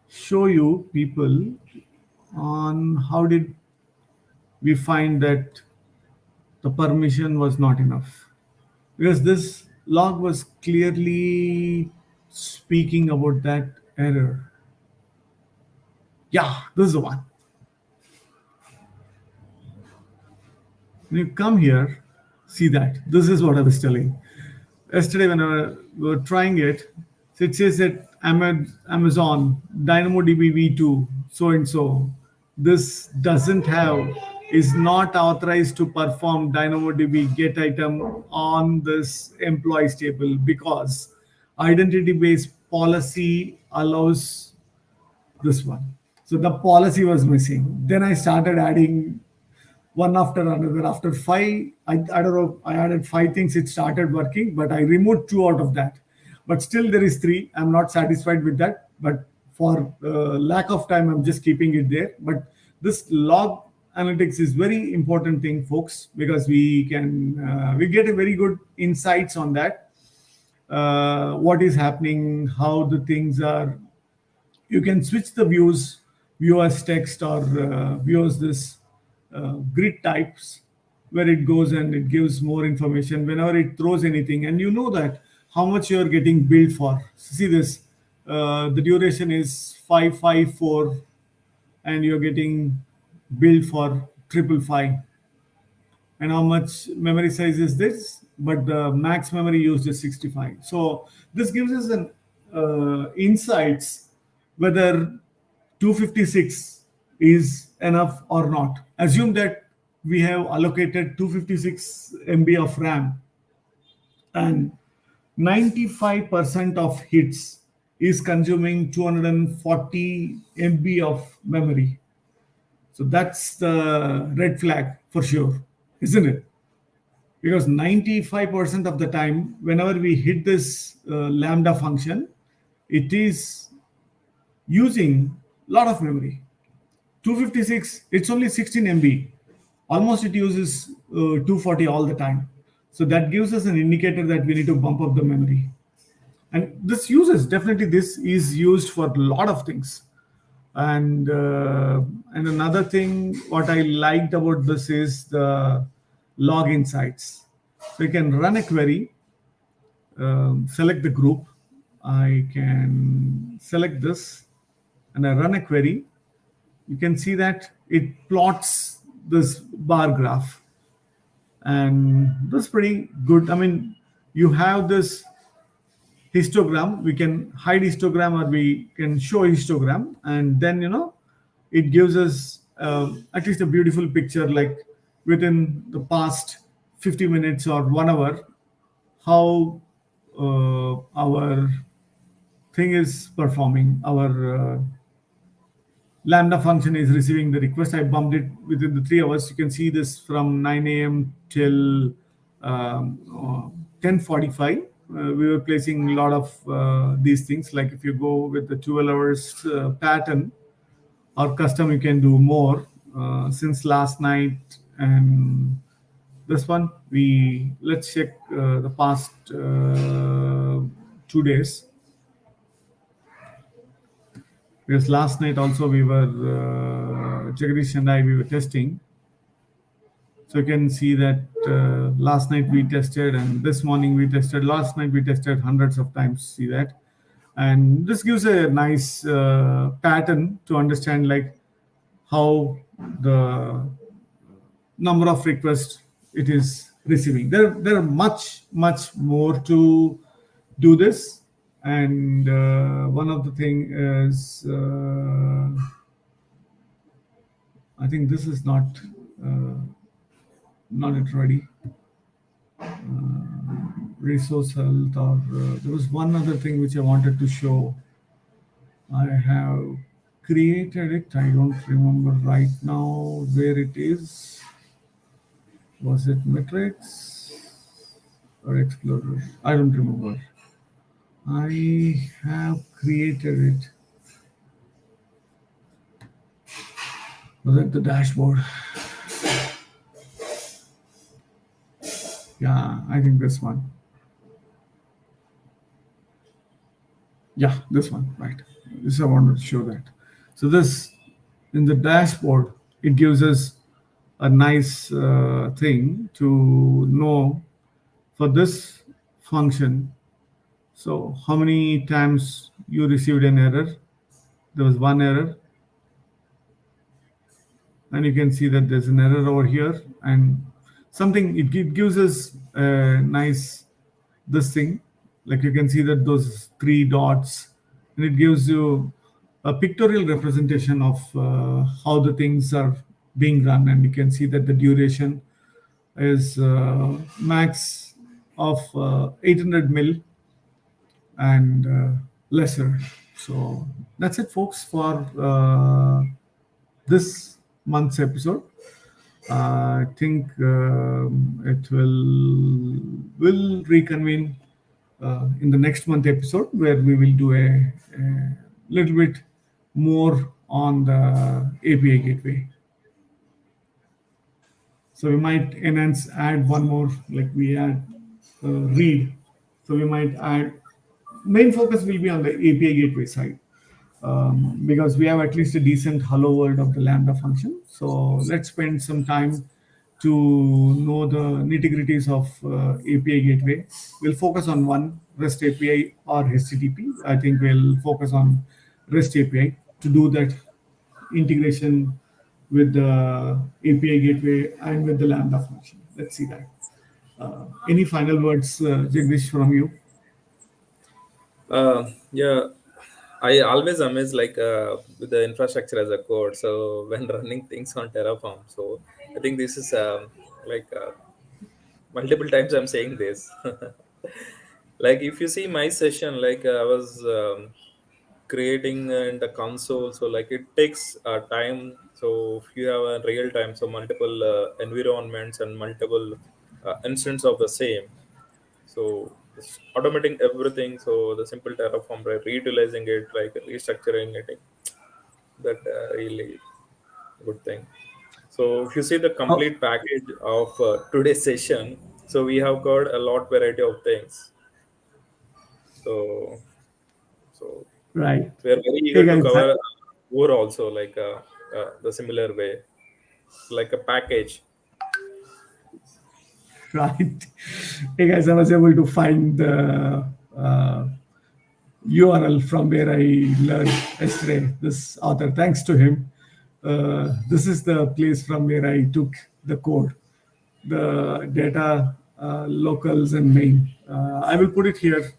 show you people on how did we find that the permission was not enough, because this log was clearly speaking about that error. Yeah, this is the one. When you come here, see that. This is what I was telling. Yesterday when we were trying it, so it says that Amazon, DynamoDB v2, so and so. This is not authorized to perform DynamoDB get item on this employees table because identity-based policy allows this one. So the policy was missing. Then I started adding one after another. After 5, I don't know, I added 5 things, it started working, but I removed 2 out of that. But still there is 3. I'm not satisfied with that. But for lack of time, I'm just keeping it there. But this log analytics is very important thing, folks, because we can we get a very good insights on that. What is happening, how the things are. You can switch the views, view as text or view as this grid types, where it goes and it gives more information whenever it throws anything, and you know that how much you are getting billed for. See this, the duration is 554 and you're getting billed for 555. And how much memory size is this? But the max memory used is 65. So this gives us an insights whether 256 is enough or not. Assume that we have allocated 256 MB of RAM and 95% of hits is consuming 240 MB of memory. So that's the red flag for sure, isn't it? Because 95% of the time, whenever we hit this Lambda function, it is using a lot of memory. 256, it's only 16 MB. Almost it uses 240 all the time. So that gives us an indicator that we need to bump up the memory. And this is used for a lot of things. And another thing, what I liked about this is the log insights. So you can run a query, select the group. I can select this and I run a query. You can see that it plots this bar graph. and that's pretty good. I mean, you have this histogram. We can hide histogram or we can show histogram, and then it gives us at least a beautiful picture, like within the past 50 minutes or 1 hour, how our thing is performing. Our Lambda function is receiving the request. I bumped it within the 3 hours. You can see this from 9 a.m. till 10:45. We were placing a lot of these things. Like if you go with the 12 hours pattern or custom, you can do more. Since last night and this one, let's check the past 2 days. Because last night also we were Jagadesh and we were testing. So you can see that last night we tested, and this morning we tested. Last night we tested hundreds of times. See that, and this gives a nice pattern to understand like how the number of requests it is receiving. There are much more to do this, and one of the thing is I think this is not it ready. Resource health, or there was one other thing which I wanted to show. I have created it. I don't remember right now where it is. Was it metrics or explorer? I don't remember. I have created it. Was it the dashboard? Yeah, I think this one. Yeah, this one, right. This I wanted to show that. So this, in the dashboard, it gives us a nice thing to know for this function. So how many times you received an error? There was one error. And you can see that there's an error over here, and something, it gives us a nice, this thing, like you can see that those 3 dots, and it gives you a pictorial representation of how the things are being run, and you can see that the duration is max of 800 mil and lesser. So that's it, folks, for this month's episode. I think it will reconvene in the next month episode, where we will do a little bit more on the API gateway. So we might enhance, add one more, like we add read. So we might add, main focus will be on the API gateway side. Because we have at least a decent hello world of the Lambda function. So let's spend some time to know the nitty-gritties of API gateway. We'll focus on one, REST API or HTTP. I think we'll focus on REST API to do that integration with the API gateway and with the Lambda function. Let's see that. Any final words, Jagdish, from you? Yeah, I always amaze like with the infrastructure as a code. So when running things on Terraform, so I think this is like multiple times I'm saying this. Like if you see my session, like I was creating in the console, so like it takes time. So if you have a real time, so multiple environments and multiple instances of the same. So it's automating everything. So the simple Terraform, right, reutilizing it, like restructuring it, that really good thing. So if you see the Oh, complete package of today's session, so we have covered a lot variety of things. So so right. we are very Hey eager to guys, cover more also, like the similar way, like a package. right. Hey guys, I was able to find the URL from where I learned yesterday. This author, thanks to him, this is the place from where I took the code. the data locals and main. I will put it here.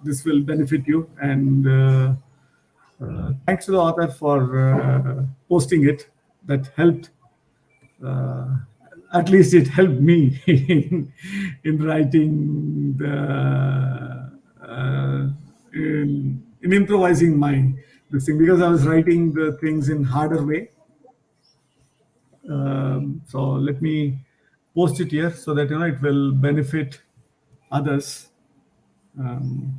This will benefit you, and thanks to the author for posting it. That helped. At least it helped me in writing in improvising my this thing, because I was writing the things in harder way. So let me post it here so that it will benefit others,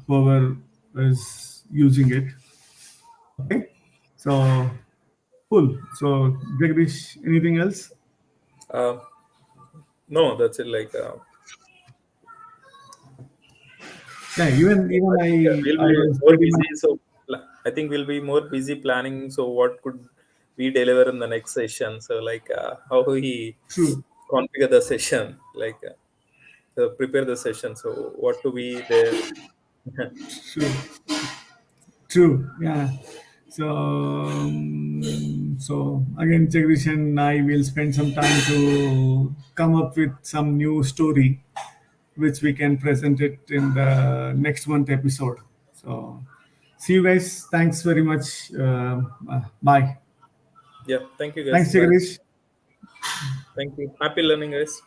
whoever is using it. Okay, so cool. So Jagadish, anything else? No, that's it. Like, Yeah, even I think we'll I be was more pretty busy. much So I think we'll be more busy planning. So what could we deliver in the next session? So like, how we true. configure the session, like, prepare the session. So what to be there? True. True. Yeah. So, so again, Jagdish and I will spend some time to come up with some new story, which we can present it in the next month episode. So, see you guys. Thanks very much. Bye. Yeah. Thank you, guys. Thanks, Bye. Jagdish. Thank you. Happy learning, guys.